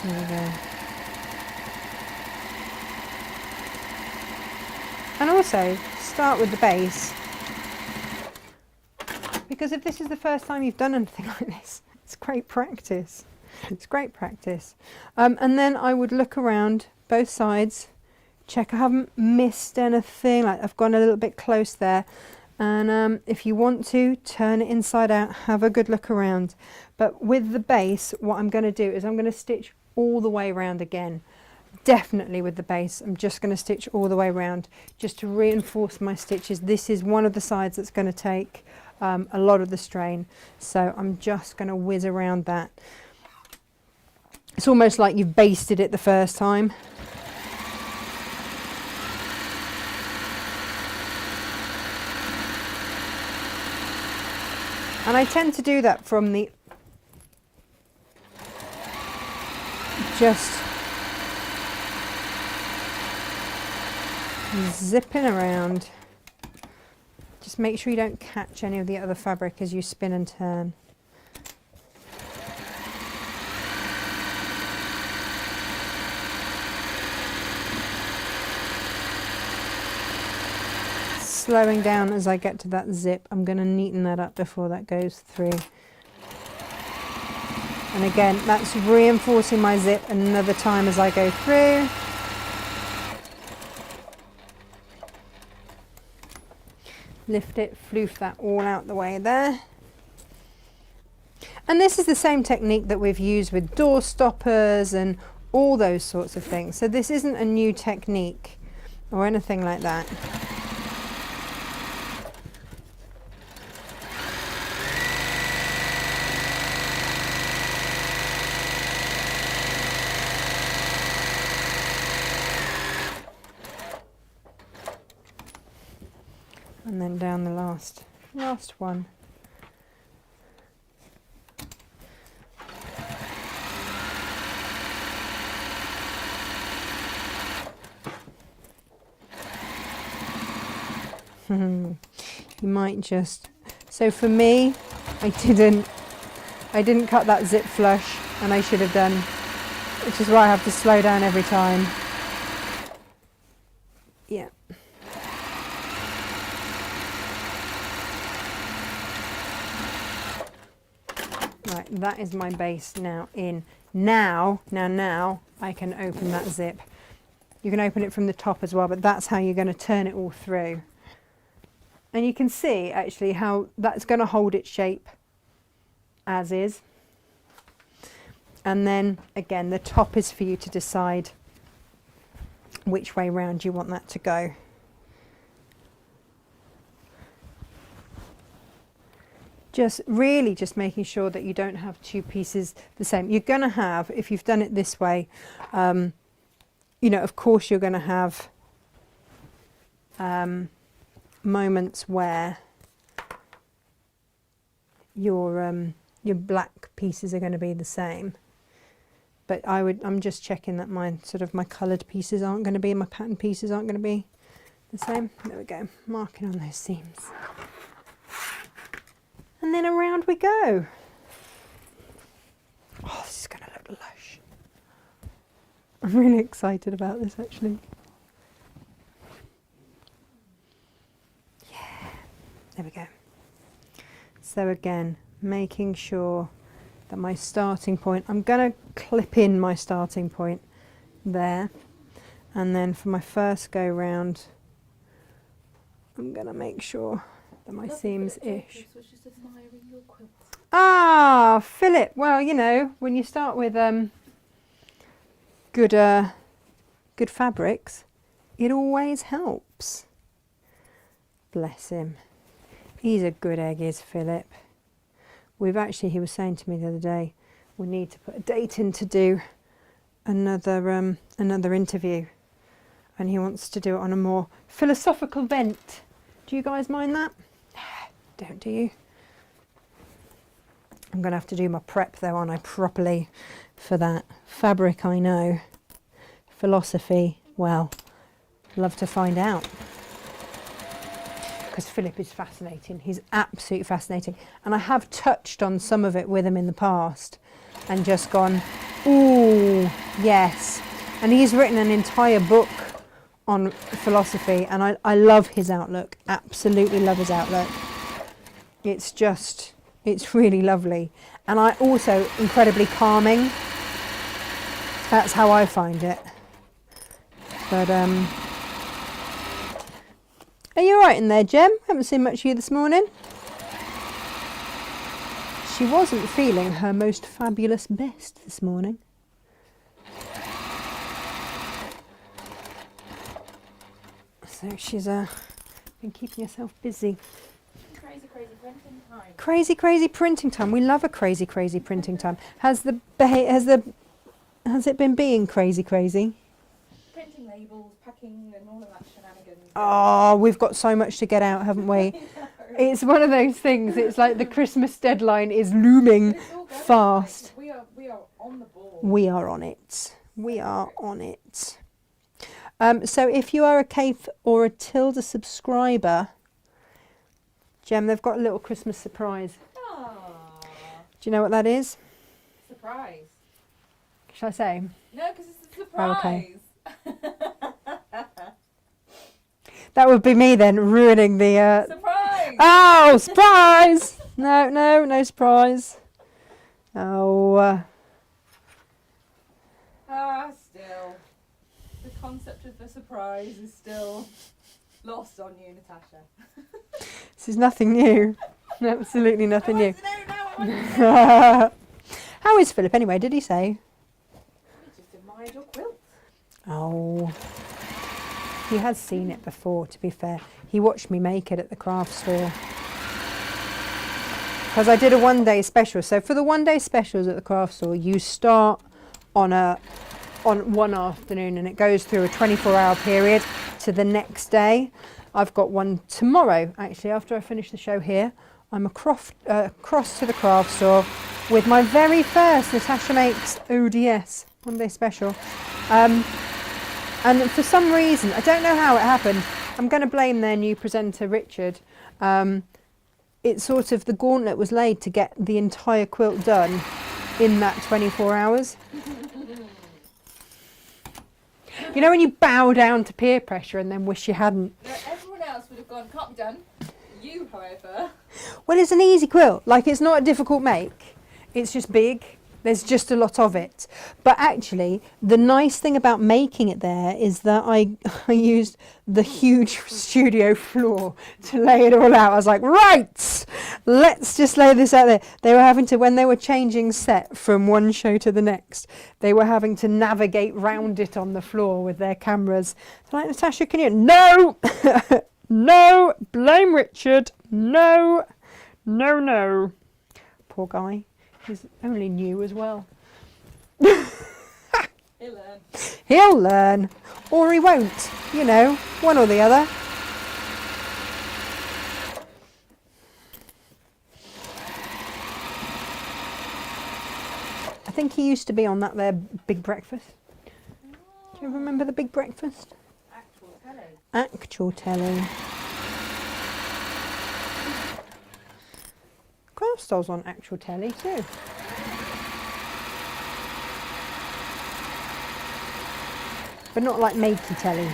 There we go. And also start with the base, because if this is the first time you've done anything like this, it's great practice. It's great practice. And then I would look around both sides, check I haven't missed anything, like I've gone a little bit close there. And if you want to, turn it inside out, have a good look around. But with the base, what I'm going to do is I'm going to stitch all the way around again. Definitely with the base, I'm just going to stitch all the way around just to reinforce my stitches. This is one of the sides that's going to take a lot of the strain, so I'm just going to whiz around that. It's almost like you've basted it the first time. And I tend to do that from the just zipping around. Just make sure you don't catch any of the other fabric as you spin and turn. Slowing down as I get to that zip. I'm going to neaten that up before that goes through. And again, that's reinforcing my zip another time as I go through. Lift it, floof that all out the way there. And this is the same technique that we've used with door stoppers and all those sorts of things. So this isn't a new technique or anything like that. And then down the last one. You might just, so for me, I didn't cut that zip flush, and I should have done, which is why I have to slow down every time. Yeah. Right, that is my base now in. Now I can open that zip. You can open it from the top as well, but that's how you're going to turn it all through. And you can see actually how that's going to hold its shape as is. And then again, the top is for you to decide which way round you want that to go. Just really just making sure that you don't have two pieces the same. You're going to have, if you've done it this way, you know, of course you're going to have moments where your black pieces are going to be the same. But I'm just checking that my coloured pieces aren't going to be, my pattern pieces aren't going to be the same. There we go, marking on those seams. And then around we go. Oh, this is going to look lush. I'm really excited about this actually. Yeah, there we go. So again, making sure that my starting point, I'm going to clip in my starting point there, and then for my first go round I'm going to make sure that my seams ish. Ah, Philip, well, you know, when you start with good fabrics, it always helps. Bless him. He's a good egg, is Philip. He was saying to me the other day, we need to put a date in to do another interview, and he wants to do it on a more philosophical bent. Do you guys mind that? Don't, do you? I'm going to have to do my prep though, aren't I, properly for that. Fabric, I know. Philosophy, well, love to find out. Because Philip is fascinating. He's absolutely fascinating. And I have touched on some of it with him in the past and just gone, ooh, yes. And he's written an entire book on philosophy, and I love his outlook. Absolutely love his outlook. It's really lovely. And I also incredibly calming. That's how I find it. But are you all right in there, Jem? Haven't seen much of you this morning. She wasn't feeling her most fabulous best this morning. So she's been keeping herself busy. Crazy printing time. Crazy printing time. We love a crazy printing time. Has it been being crazy? Printing labels, packing, and all of that shenanigans. Oh, we've got so much to get out, haven't we? It's one of those things. It's like the Christmas deadline is looming fast. We are on the ball. We are on it. We are on it. So if you are a Kate or a Tilda subscriber, Jem, they've got a little Christmas surprise. Aww. Do you know what that is? Surprise. Shall I say? No, because it's a surprise. Oh, okay. That would be me then, ruining the... Surprise! Oh, surprise! No surprise. Oh. Still. The concept of the surprise is still lost on you, Natasha. This is nothing new. Absolutely nothing new. How is Philip anyway? Did he say? He just admired your quilt. Oh. He has seen it before, to be fair. He watched me make it at the craft store. Because I did a one-day special. So for the one-day specials at the craft store, you start on one afternoon and it goes through a 24-hour period to the next day. I've got one tomorrow, actually, after I finish the show here. I'm across to the craft store with my very first Natasha Makes ODS one-day special. And for some reason, I don't know how it happened, I'm going to blame their new presenter, Richard. It's sort of the gauntlet was laid to get the entire quilt done in that 24 hours. You know when you bow down to peer pressure and then wish you hadn't? Everyone else would have gone, can't be done. You, however... Well, it's an easy quilt. Like, it's not a difficult make. It's just big. There's just a lot of it. But actually, the nice thing about making it there is that I used the huge studio floor to lay it all out. I was like, right, let's just lay this out there. They were having to, when they were changing set from one show to the next, they were having to navigate round it on the floor with their cameras. So like, Natasha, can you? No! No! Blame Richard! No! No. Poor guy. He's only new as well. He'll learn. He'll learn. Or he won't. You know, one or the other. I think he used to be on that there Big Breakfast. Do you remember the Big Breakfast? Actual telly. Actual telly. Craft Store's on actual telly too. But not like makey telly.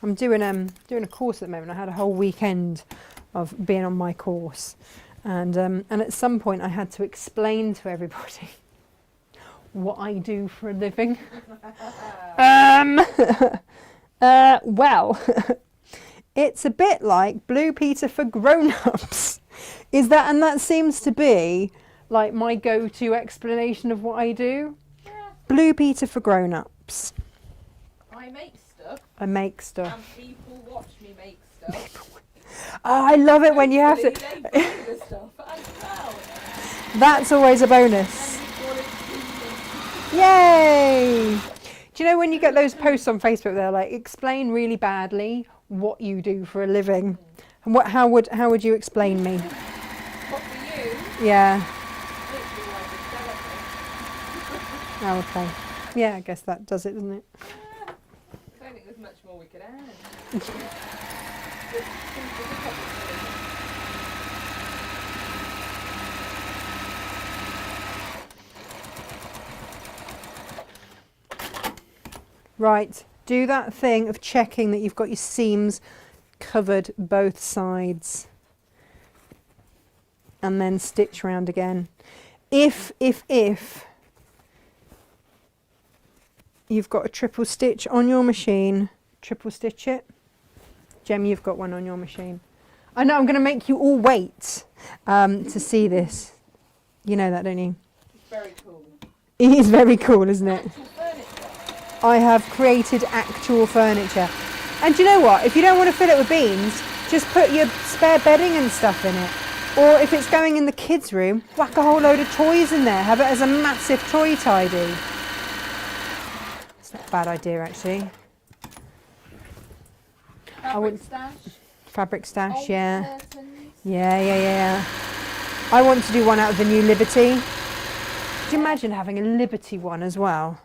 I'm doing a course at the moment. I had a whole weekend of being on my course. And at some point I had to explain to everybody what I do for a living. Well, it's a bit like Blue Peter for grown-ups. And that seems to be like my go-to explanation of what I do. Yeah. Blue Peter for grown-ups. I make stuff. I make stuff. And people watch me make stuff. Oh, I love it when you have to. Hopefully they buy the stuff as well. That's always a bonus. And we call it Yay! Do you know when you get those posts on Facebook, they're like, explain really badly what you do for a living? And how would you explain me? What for you? Yeah. Literally like a Oh, okay. Yeah, I guess that does it, doesn't it? I don't think there's much more we could add. Right, do that thing of checking that you've got your seams covered both sides. And then stitch round again. If you've got a triple stitch on your machine, triple stitch it. Jem, you've got one on your machine. I know I'm going to make you all wait to see this. You know that, don't you? It's very cool. It is very cool, isn't it? Actual furniture. I have created actual furniture. And do you know what? If you don't want to fill it with beans, just put your spare bedding and stuff in it. Or if it's going in the kids' room, whack a whole load of toys in there. Have it as a massive toy tidy. It's not a bad idea, actually. Fabric stash. Fabric stash, Old yeah. curtains. Yeah. I want to do one out of the new Liberty. Could you imagine having a Liberty one as well?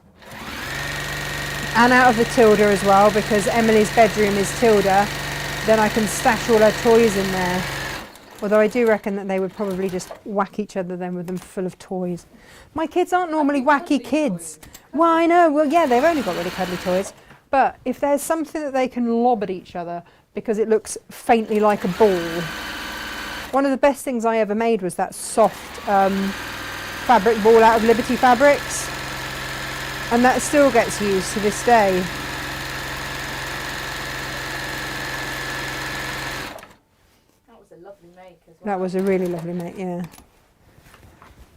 And out of the Tilda as well, because Emily's bedroom is Tilda. Then I can stash all her toys in there. Although I do reckon that they would probably just whack each other then with them full of toys. My kids aren't normally wacky kids. Well, I know. Well, yeah, they've only got really cuddly toys. But if there's something that they can lob at each other because it looks faintly like a ball. One of the best things I ever made was that soft fabric ball out of Liberty Fabrics. And that still gets used to this day. That was a lovely make as well. That was a really lovely make, yeah.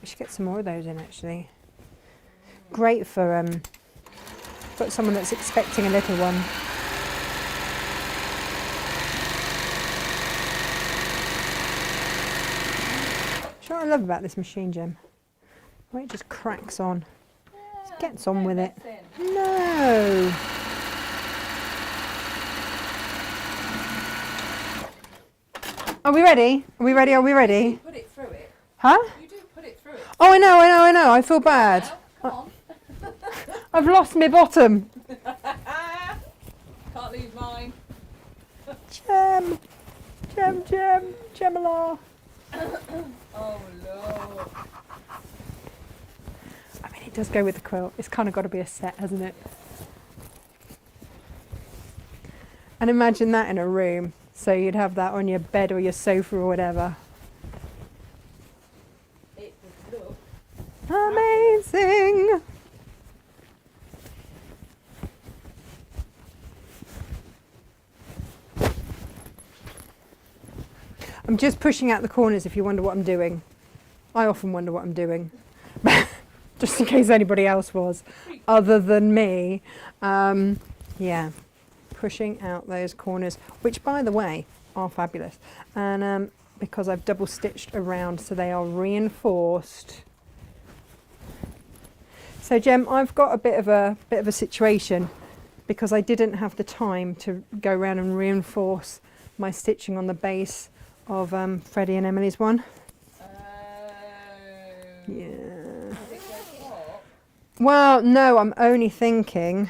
We should get some more of those in, actually. Great for someone that's expecting a little one. Do you know what I love about this machine, Jem? Well, it just cracks on. Just gets on with it. No! Are we ready? Are we ready? Are we ready? You put it through it. Huh? You do put it through it. Oh, I know. I feel bad. Come on. I've lost my bottom. Can't lose mine. Gemala. Oh Lord. I mean, it does go with the quilt. It's kind of got to be a set, hasn't it? And imagine that in a room. So you'd have that on your bed or your sofa or whatever. It would look Amazing. I'm just pushing out the corners if you wonder what I'm doing. I often wonder what I'm doing. Just in case anybody else was, other than me. Yeah, pushing out those corners, which by the way, are fabulous. And because I've double stitched around so they are reinforced. So Jem, I've got a bit of a situation because I didn't have the time to go around and reinforce my stitching on the base of Freddie and Emily's one. Yeah. Is it so hot? Well, no, I'm only thinking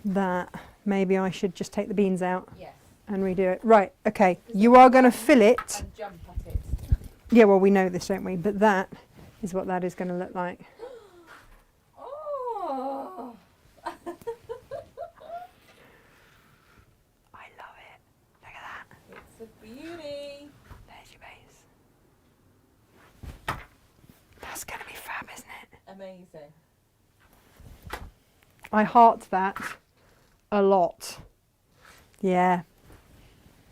that maybe I should just take the beans out Yes. and redo it. Right, okay, you are going to fill it. And jump at it. Yeah, well, we know this, don't we? But that is what that is going to look like. Oh. I love it. Look at that. It's a beauty. Amazing. I heart that a lot. Yeah.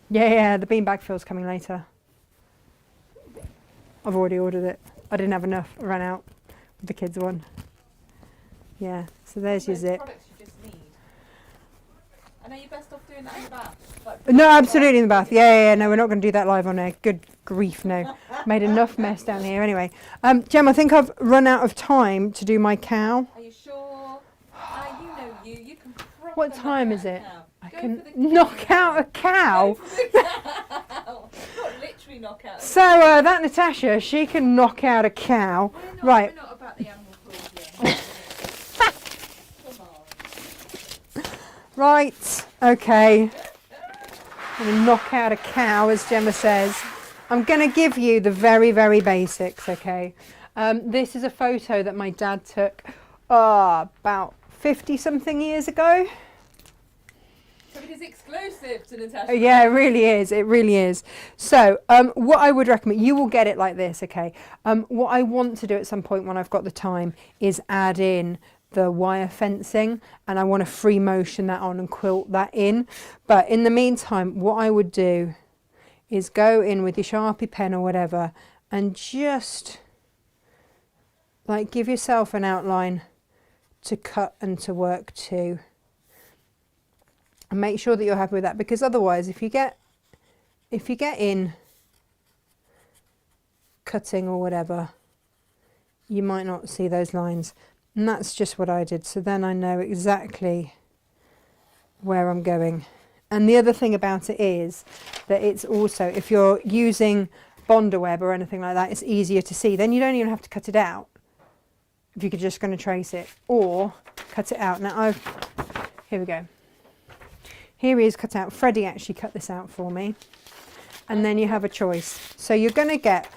Yeah, the beanbag fill's coming later. I've already ordered it. I didn't have enough. I ran out with the kids' one. Yeah, so there's your Those zip. products you just need. And are you best off doing that in the bath? Like, No, absolutely in the bath. Yeah, no, we're not going to do that live on air. Good grief, no. Made enough mess down here anyway. Jem, I think I've run out of time to do my cow. Are you sure? You know you can proper What time knock is out a it? cow. I Go can for the knock cow. out a cow. Go for the cow. Not literally knock out a So cow. that Natasha, she can knock out a cow. Right. We're not about the animal cruelty. Come on. Right, okay. I'm going to knock out a cow, as Gemma says. I'm going to give you the very, very basics, okay? This is a photo that my dad took about 50-something years ago. So it is exclusive to Natasha. Yeah, it really is. It really is. So what I would recommend, you will get it like this, okay? What I want to do at some point when I've got the time is add in the wire fencing, and I want to free motion that on and quilt that in. But in the meantime, what I would do is go in with your Sharpie pen or whatever and just like give yourself an outline to cut and to work to. And make sure that you're happy with that, because otherwise if you get in cutting or whatever, you might not see those lines. And that's just what I did. So then I know exactly where I'm going. And the other thing about it is that it's also, if you're using Bonder web or anything like that, it's easier to see. Then you don't even have to cut it out if you're just going to trace it, or cut it out. Now here we go. Here he is cut out. Freddie actually cut this out for me. And then you have a choice. So you're going to get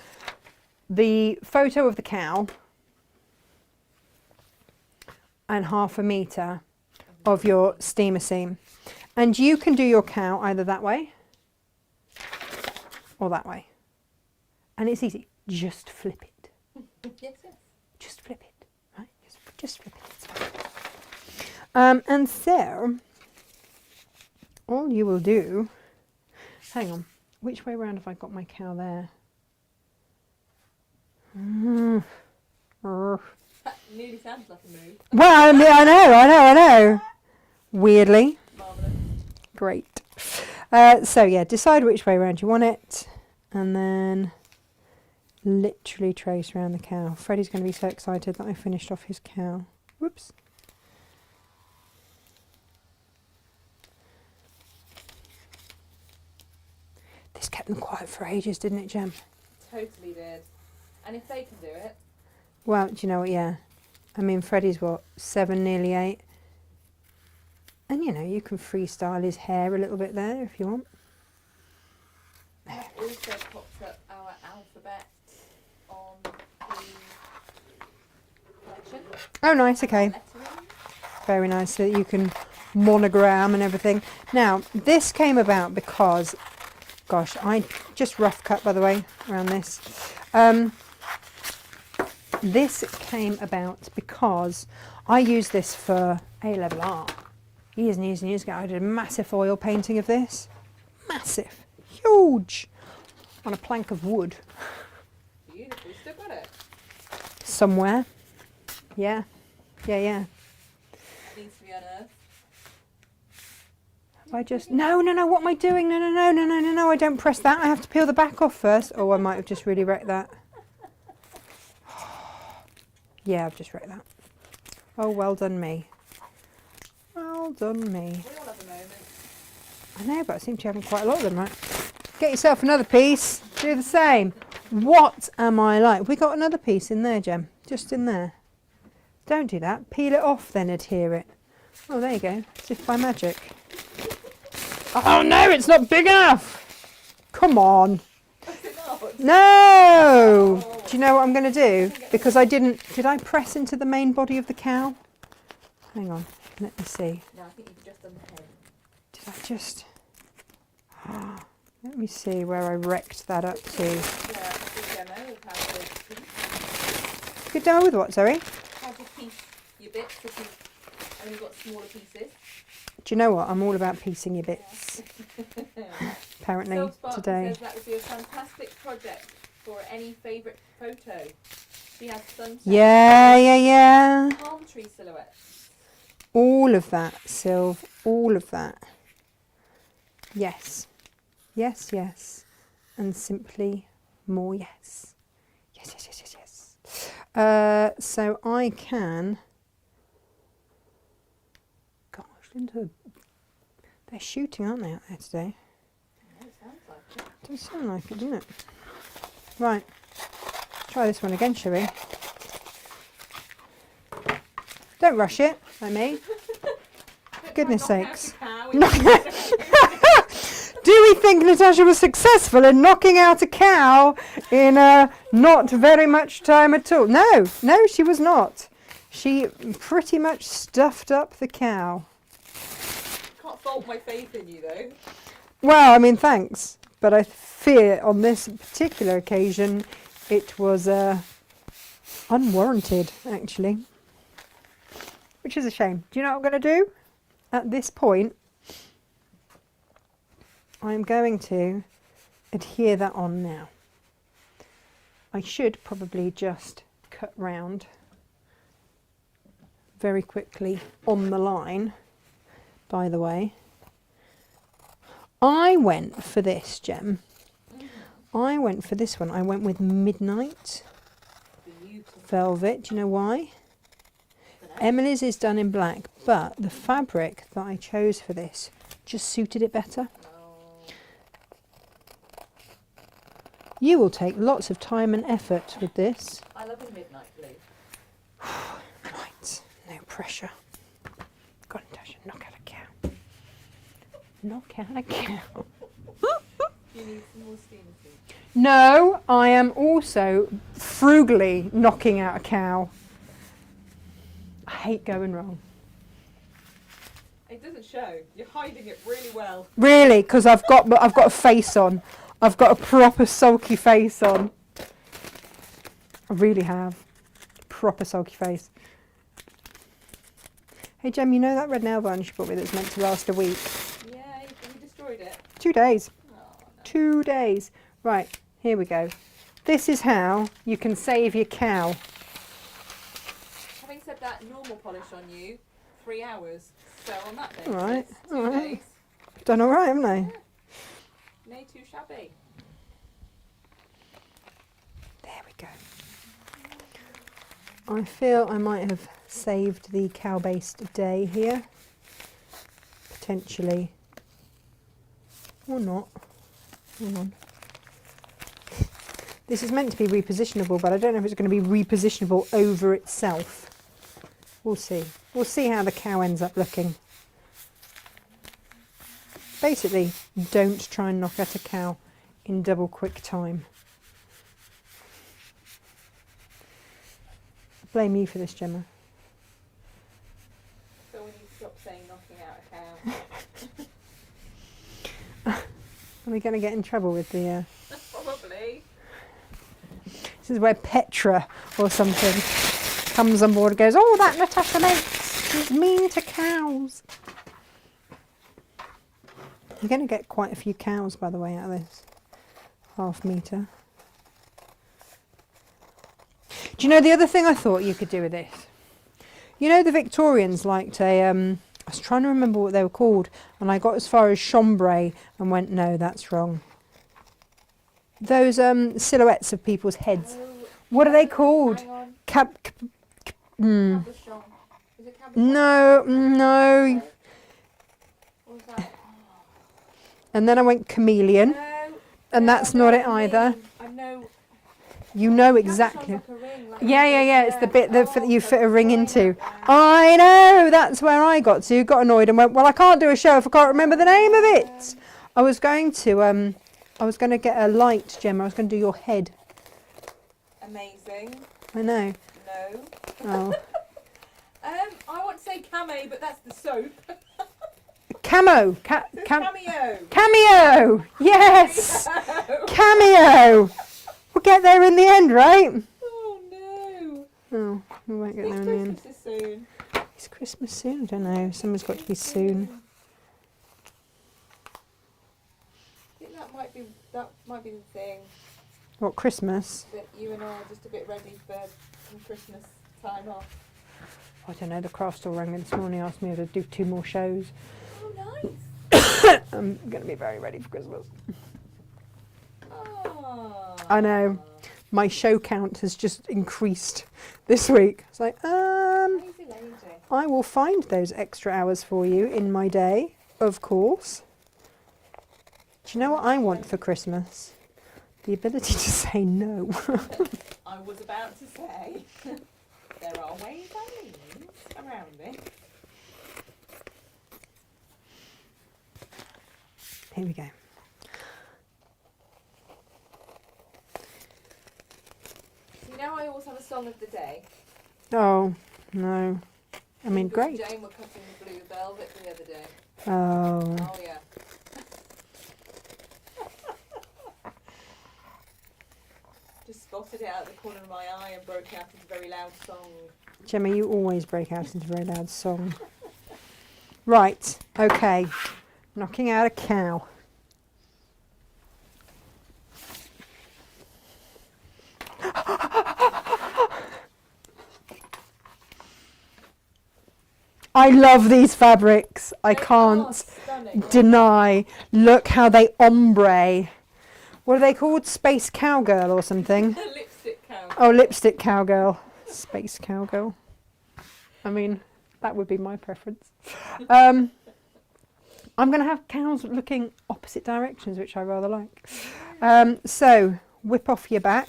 the photo of the cow and 1/2 metre of your steamer seam. And you can do your cow either that way or that way. And it's easy. Just flip it. Yes, yes. Just flip it. Right? Just flip it. It's fine. And so, all you will do... Hang on. Which way round have I got my cow there? That nearly sounds like a move. Well, I know. Weirdly. Marvellous. Great. So yeah, decide which way around you want it, and then literally trace around the cow. Freddie's going to be so excited that I finished off his cow. Whoops. This kept them quiet for ages, didn't it, Jem? Totally did. And if they can do it, Well, do you know what? Yeah. I mean, Freddie's what, 7, nearly 8. And you know, you can freestyle his hair a little bit there if you want. that also pops up our alphabet on the collection. Oh, nice. Okay. Lettering. Very nice, so that you can monogram and everything. Now, this came about because, gosh, I just rough cut, by the way, around this. This came about because I used this for A-level art years and years and years ago. I did a massive oil painting of this. Massive. Huge. On a plank of wood. Beautiful. You still got it? Somewhere. Yeah. Yeah. Needs to be unearthed. I just... No, what am I doing? No, I don't press that. I have to peel the back off first. Oh, I might have just really wrecked that. Yeah, I've just wrecked that. Oh, well done me. Well done me. We all have a moment. I know, but I seem to be having quite a lot of them, right? Get yourself another piece. Do the same. What am I like? We got another piece in there, Jem. Just in there. Don't do that. Peel it off, then adhere it. Oh, there you go. As if by magic. Oh, no, it's not big enough. Come on. Is it not? No! Do you know what I'm going to do? Because I didn't... Did I press into the main body of the cow? Hang on. Let me see. No, I think you've just done the head. Did I just... Let me see where I wrecked that up to. Yeah, a good demo of how to Good demo with what, sorry? your bits if you've only got smaller pieces. Do you know what? I'm all about piecing your bits. Apparently Self-Spartan today. says that would be a fantastic project for any favourite photo. She has sunset. Yeah. Palm tree silhouettes. All of that, Sylv. All of that. Yes. Yes. And simply more yes. Yes. So I can... Gosh, Linda, they're shooting, aren't they, out there today? Yeah, it sounds like it. Does sound like it, doesn't it? Right. Try this one again, shall we? Don't rush it, like me. For goodness sakes. Do we think Natasha was successful in knocking out a cow in not very much time at all? No, she was not. She pretty much stuffed up the cow. Can't fault my faith in you though. Well, I mean, thanks. But I fear on this particular occasion it was unwarranted, actually. Which is a shame. Do you know what I'm going to do? At this point, I'm going to adhere that on now. I should probably just cut round very quickly on the line, by the way. I went for this, Gem. I went for this one. I went with Midnight Velvet. Do you know why? Emily's is done in black, but the fabric that I chose for this just suited it better. You will take lots of time and effort with this. I love a midnight blue. Right, no pressure. Go on, Natasha, knock out a cow. Knock out a cow. You need some more steam food. No, I am also frugally knocking out a cow. I hate going wrong. It doesn't show. You're hiding it really well. Really, because I've got a face on. I've got a proper sulky face on. I really have. Proper sulky face. Hey Jem, you know that red nail varnish you bought me that's meant to last a week? Yeah, you destroyed it. 2 days. Oh, no. 2 days. Right, here we go. This is how you can save your cow. Having said that, normal polish on you, 3 hours. So on that basis, All right, 2 all right. days. Done all right, haven't I? No too shabby. There we go. I feel I might have saved the cow-based day here. Potentially. Or not. Hang on. This is meant to be repositionable, but I don't know if it's going to be repositionable over itself. We'll see. We'll see how the cow ends up looking. Basically, don't try and knock out a cow in double quick time. I blame you for this, Gemma. So we need to stop saying knocking out a cow. Are we going to get in trouble with the... Probably. This is where Petra or something comes on board and goes, oh, that Natasha makes is mean to cows. You're going to get quite a few cows, by the way, out of this ½ metre. Do you know the other thing I thought you could do with this? You know the Victorians liked a... I was trying to remember what they were called, and I got as far as chambray and went, no, that's wrong. Those silhouettes of people's heads. Oh, What are they called? hang on. Cabochon. Is it cabochon? No. What was that? And then I went chameleon, No. and no, that's I not know it what you either. mean. I know. You know exactly. Cabochon's like a ring, like Yeah. It's the bit that Oh, you fit a ring into. yeah. I know. That's where I got to. Got annoyed and went, well, I can't do a show if I can't remember the name of it. I was going to get a light, Gemma. I was going to do your head. Amazing. I know. No. Oh. I want to say camo, but that's the soap. Camo. Cameo. Cameo. Yes. Cameo. We'll get there in the end, right? Oh no. Oh, We won't get It's there in the end. Christmas is soon. Is Christmas soon? I don't know. Summer's got to be soon. I think that might be the thing, What, Christmas? that you and I are just a bit ready for some Christmas time off. I don't know. The craft store rang me this morning, asked me to do 2 more shows. Oh, nice. I'm going to be very ready for Christmas. Oh. I know. My show count has just increased this week. It's like, Lazy lady. I will find those extra hours for you in my day, of course. Do you know what I want for Christmas? The ability to say no. I was about to say, there are ways and means around this. Here we go. You know, I always have a song of the day. Oh, no. I mean, Because great. Jane were cutting the blue velvet the other day. Oh. Oh, yeah. Just spotted it out of the corner of my eye and broke out into a very loud song. Gemma, you always break out into a very loud song. Right, okay. Knocking out a cow. I love these fabrics. I They are can't stunning. deny. Look how they ombre. What are they called? Space cowgirl or something? Lipstick count. Oh, lipstick cowgirl. Space cowgirl. I mean, that would be my preference. I'm going to have cows looking opposite directions, which I rather like. So, whip off your back.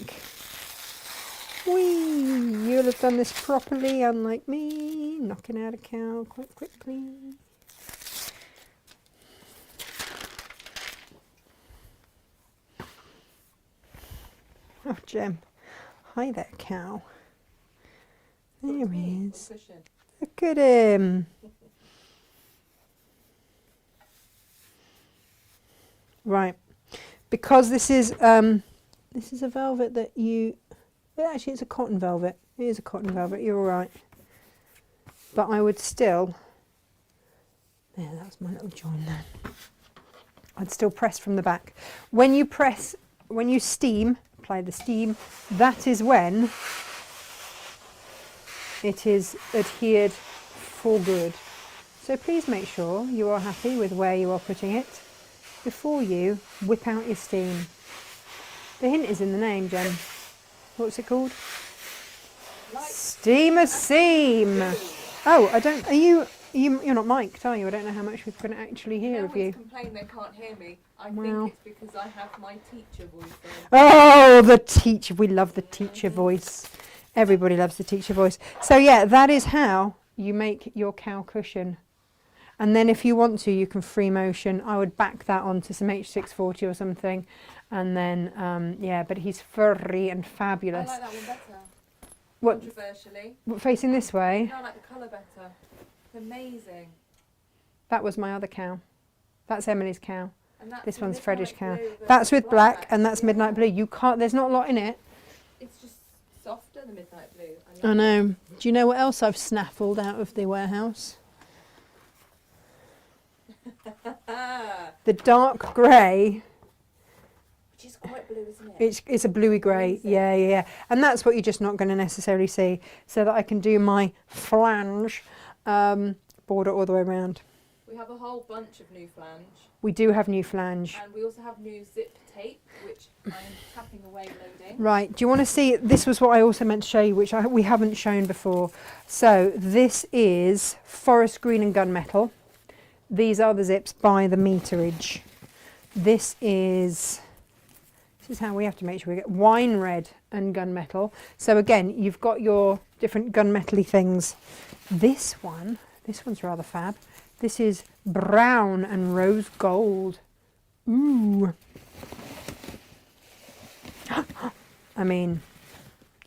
Whee! You'll have done this properly, unlike me. Knocking out a cow quite quickly. Oh, Jem. Hi there, cow. There he is. Cushion. Look at him. Right. Because this is a velvet that you... Well, actually, it's a cotton velvet. It is a cotton velvet. You're all right. But I would still... There, that was my little join there. I'd still press from the back. When you press, when you steam, apply the steam, that is when it is adhered for good. So please make sure you are happy with where you are putting it before you whip out your steam. The hint is in the name, Jen. What's it called? Steamer seam. Oh, I don't. You're not mic'd, are you? I don't know how much we can actually hear of you. Complain they can't hear me. I Wow. think it's because I have my teacher voice on. Oh, the teacher. We love the teacher voice. Everybody loves the teacher voice. So yeah, that is how you make your cow cushion. And then if you want to, you can free motion. I would back that onto some H640 or something. And then, yeah, but he's furry and I fabulous. like that one better. What, Controversially. what, facing this way? No, I like the colour better. It's amazing. That was my other cow. That's Emily's cow. And that's This the one's midnight Freddy's cow. blue versus That's with black and that's yeah. midnight blue. You can't, there's not a lot in it. It's just softer than midnight blue. I know. Do you know what else I've snaffled out of the warehouse? The dark grey. Which is quite blue, isn't it? It's a bluey grey. Amazing. Yeah, yeah, yeah. And that's what you're just not going to necessarily see. So that I can do my flange border all the way around. We have a whole bunch of new flange. We do have new flange. And we also have new zip tape, which I am tapping away loading. Right, do you want to see, this was what I also meant to show you, which we haven't shown before. So this is forest green and gunmetal. These are the zips by the meterage. This is how we have to make sure we get wine red and gunmetal. So again, you've got your different gunmetal-y things. This one's rather fab. This is brown and rose gold. Ooh. I mean,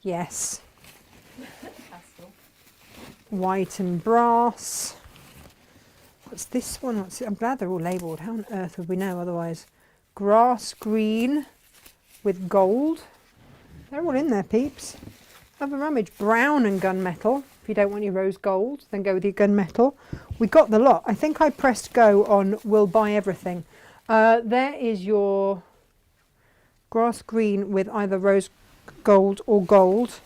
yes. Pastel. White and brass. What's this one? I'm glad they're all labelled. How on earth would we know otherwise? Grass green with gold. They're all in there, peeps. Have a rummage. Brown and gunmetal. If you don't want your rose gold, then go with your gunmetal. We got the lot. I think I pressed go on We'll Buy Everything. There is your grass green with either rose gold or gold.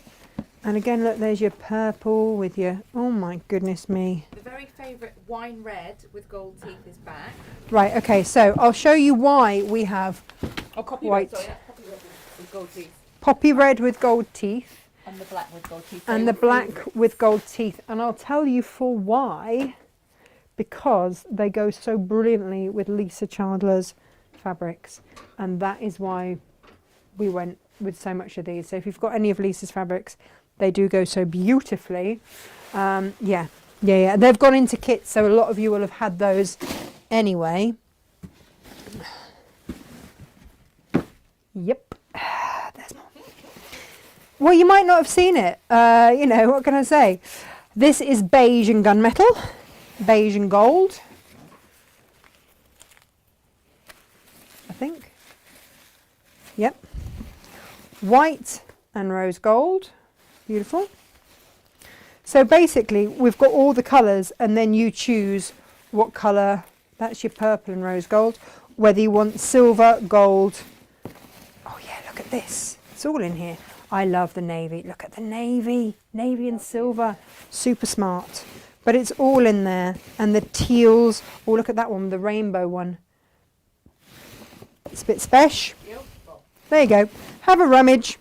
And again, look, there's your purple with your, oh my goodness me. The very favourite wine red with gold teeth is back. Right, okay, so I'll show you why we have white. Poppy red with gold teeth. Poppy red with gold teeth. And the black with gold teeth. And the black with gold teeth. And I'll tell you for why. Because they go so brilliantly with Lisa Chandler's fabrics. And that is why we went with so much of these. So if you've got any of Lisa's fabrics, they do go so beautifully. Yeah. They've gone into kits, so a lot of you will have had those anyway. Yep. There's more. Well, you might not have seen it. You know, what can I say? This is beige and gunmetal. Beige and gold. I think. Yep. White and rose gold. Beautiful. So basically we've got all the colours and then you choose what colour. That's your purple and rose gold. Whether you want silver, gold. Oh yeah, look at this. It's all in here. I love the navy. Look at the navy. Navy and silver. Super smart. But it's all in there. And the teals. Oh, look at that one, the rainbow one. It's a bit special. There you go. Have a rummage.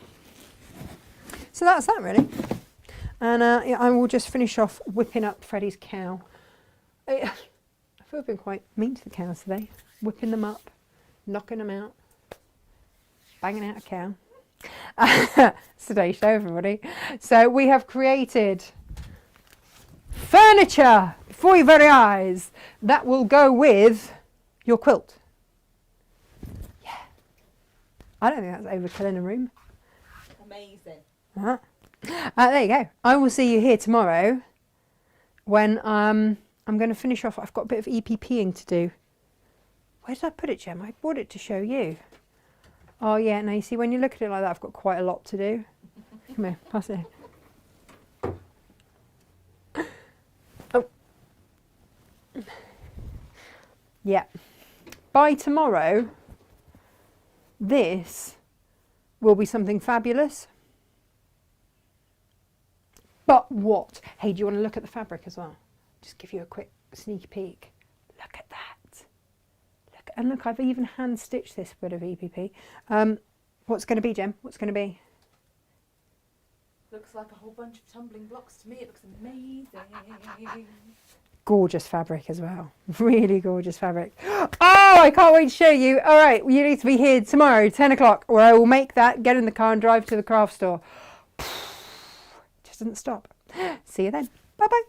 So that's that really. And yeah, I will just finish off whipping up Freddie's cow. I feel I've been quite mean to the cows today. Whipping them up, knocking them out, banging out a cow. It's today's show, everybody. So we have created furniture before your very eyes that will go with your quilt. Yeah. I don't think that's overkill in a room. Amazing. There you go. I will see you here tomorrow when I'm going to finish off. I've got a bit of EPPing to do. Where did I put it, Jem? I brought it to show you. Oh yeah, now you see when you look at it like that, I've got quite a lot to do. Come here, pass it. Oh. Yeah. By tomorrow, this will be something fabulous. But what? Hey, do you want to look at the fabric as well? Just give you a quick sneak peek. Look at that. Look, and look, I've even hand stitched this bit of EPP. What's going to be, Jem? What's going to be? Looks like a whole bunch of tumbling blocks to me. It looks amazing. Gorgeous fabric as well. Really gorgeous fabric. Oh, I can't wait to show you. All right, you need to be here tomorrow, 10 o'clock, where I will make that, get in the car and drive to the craft store. Just doesn't stop. See you then. Bye-bye.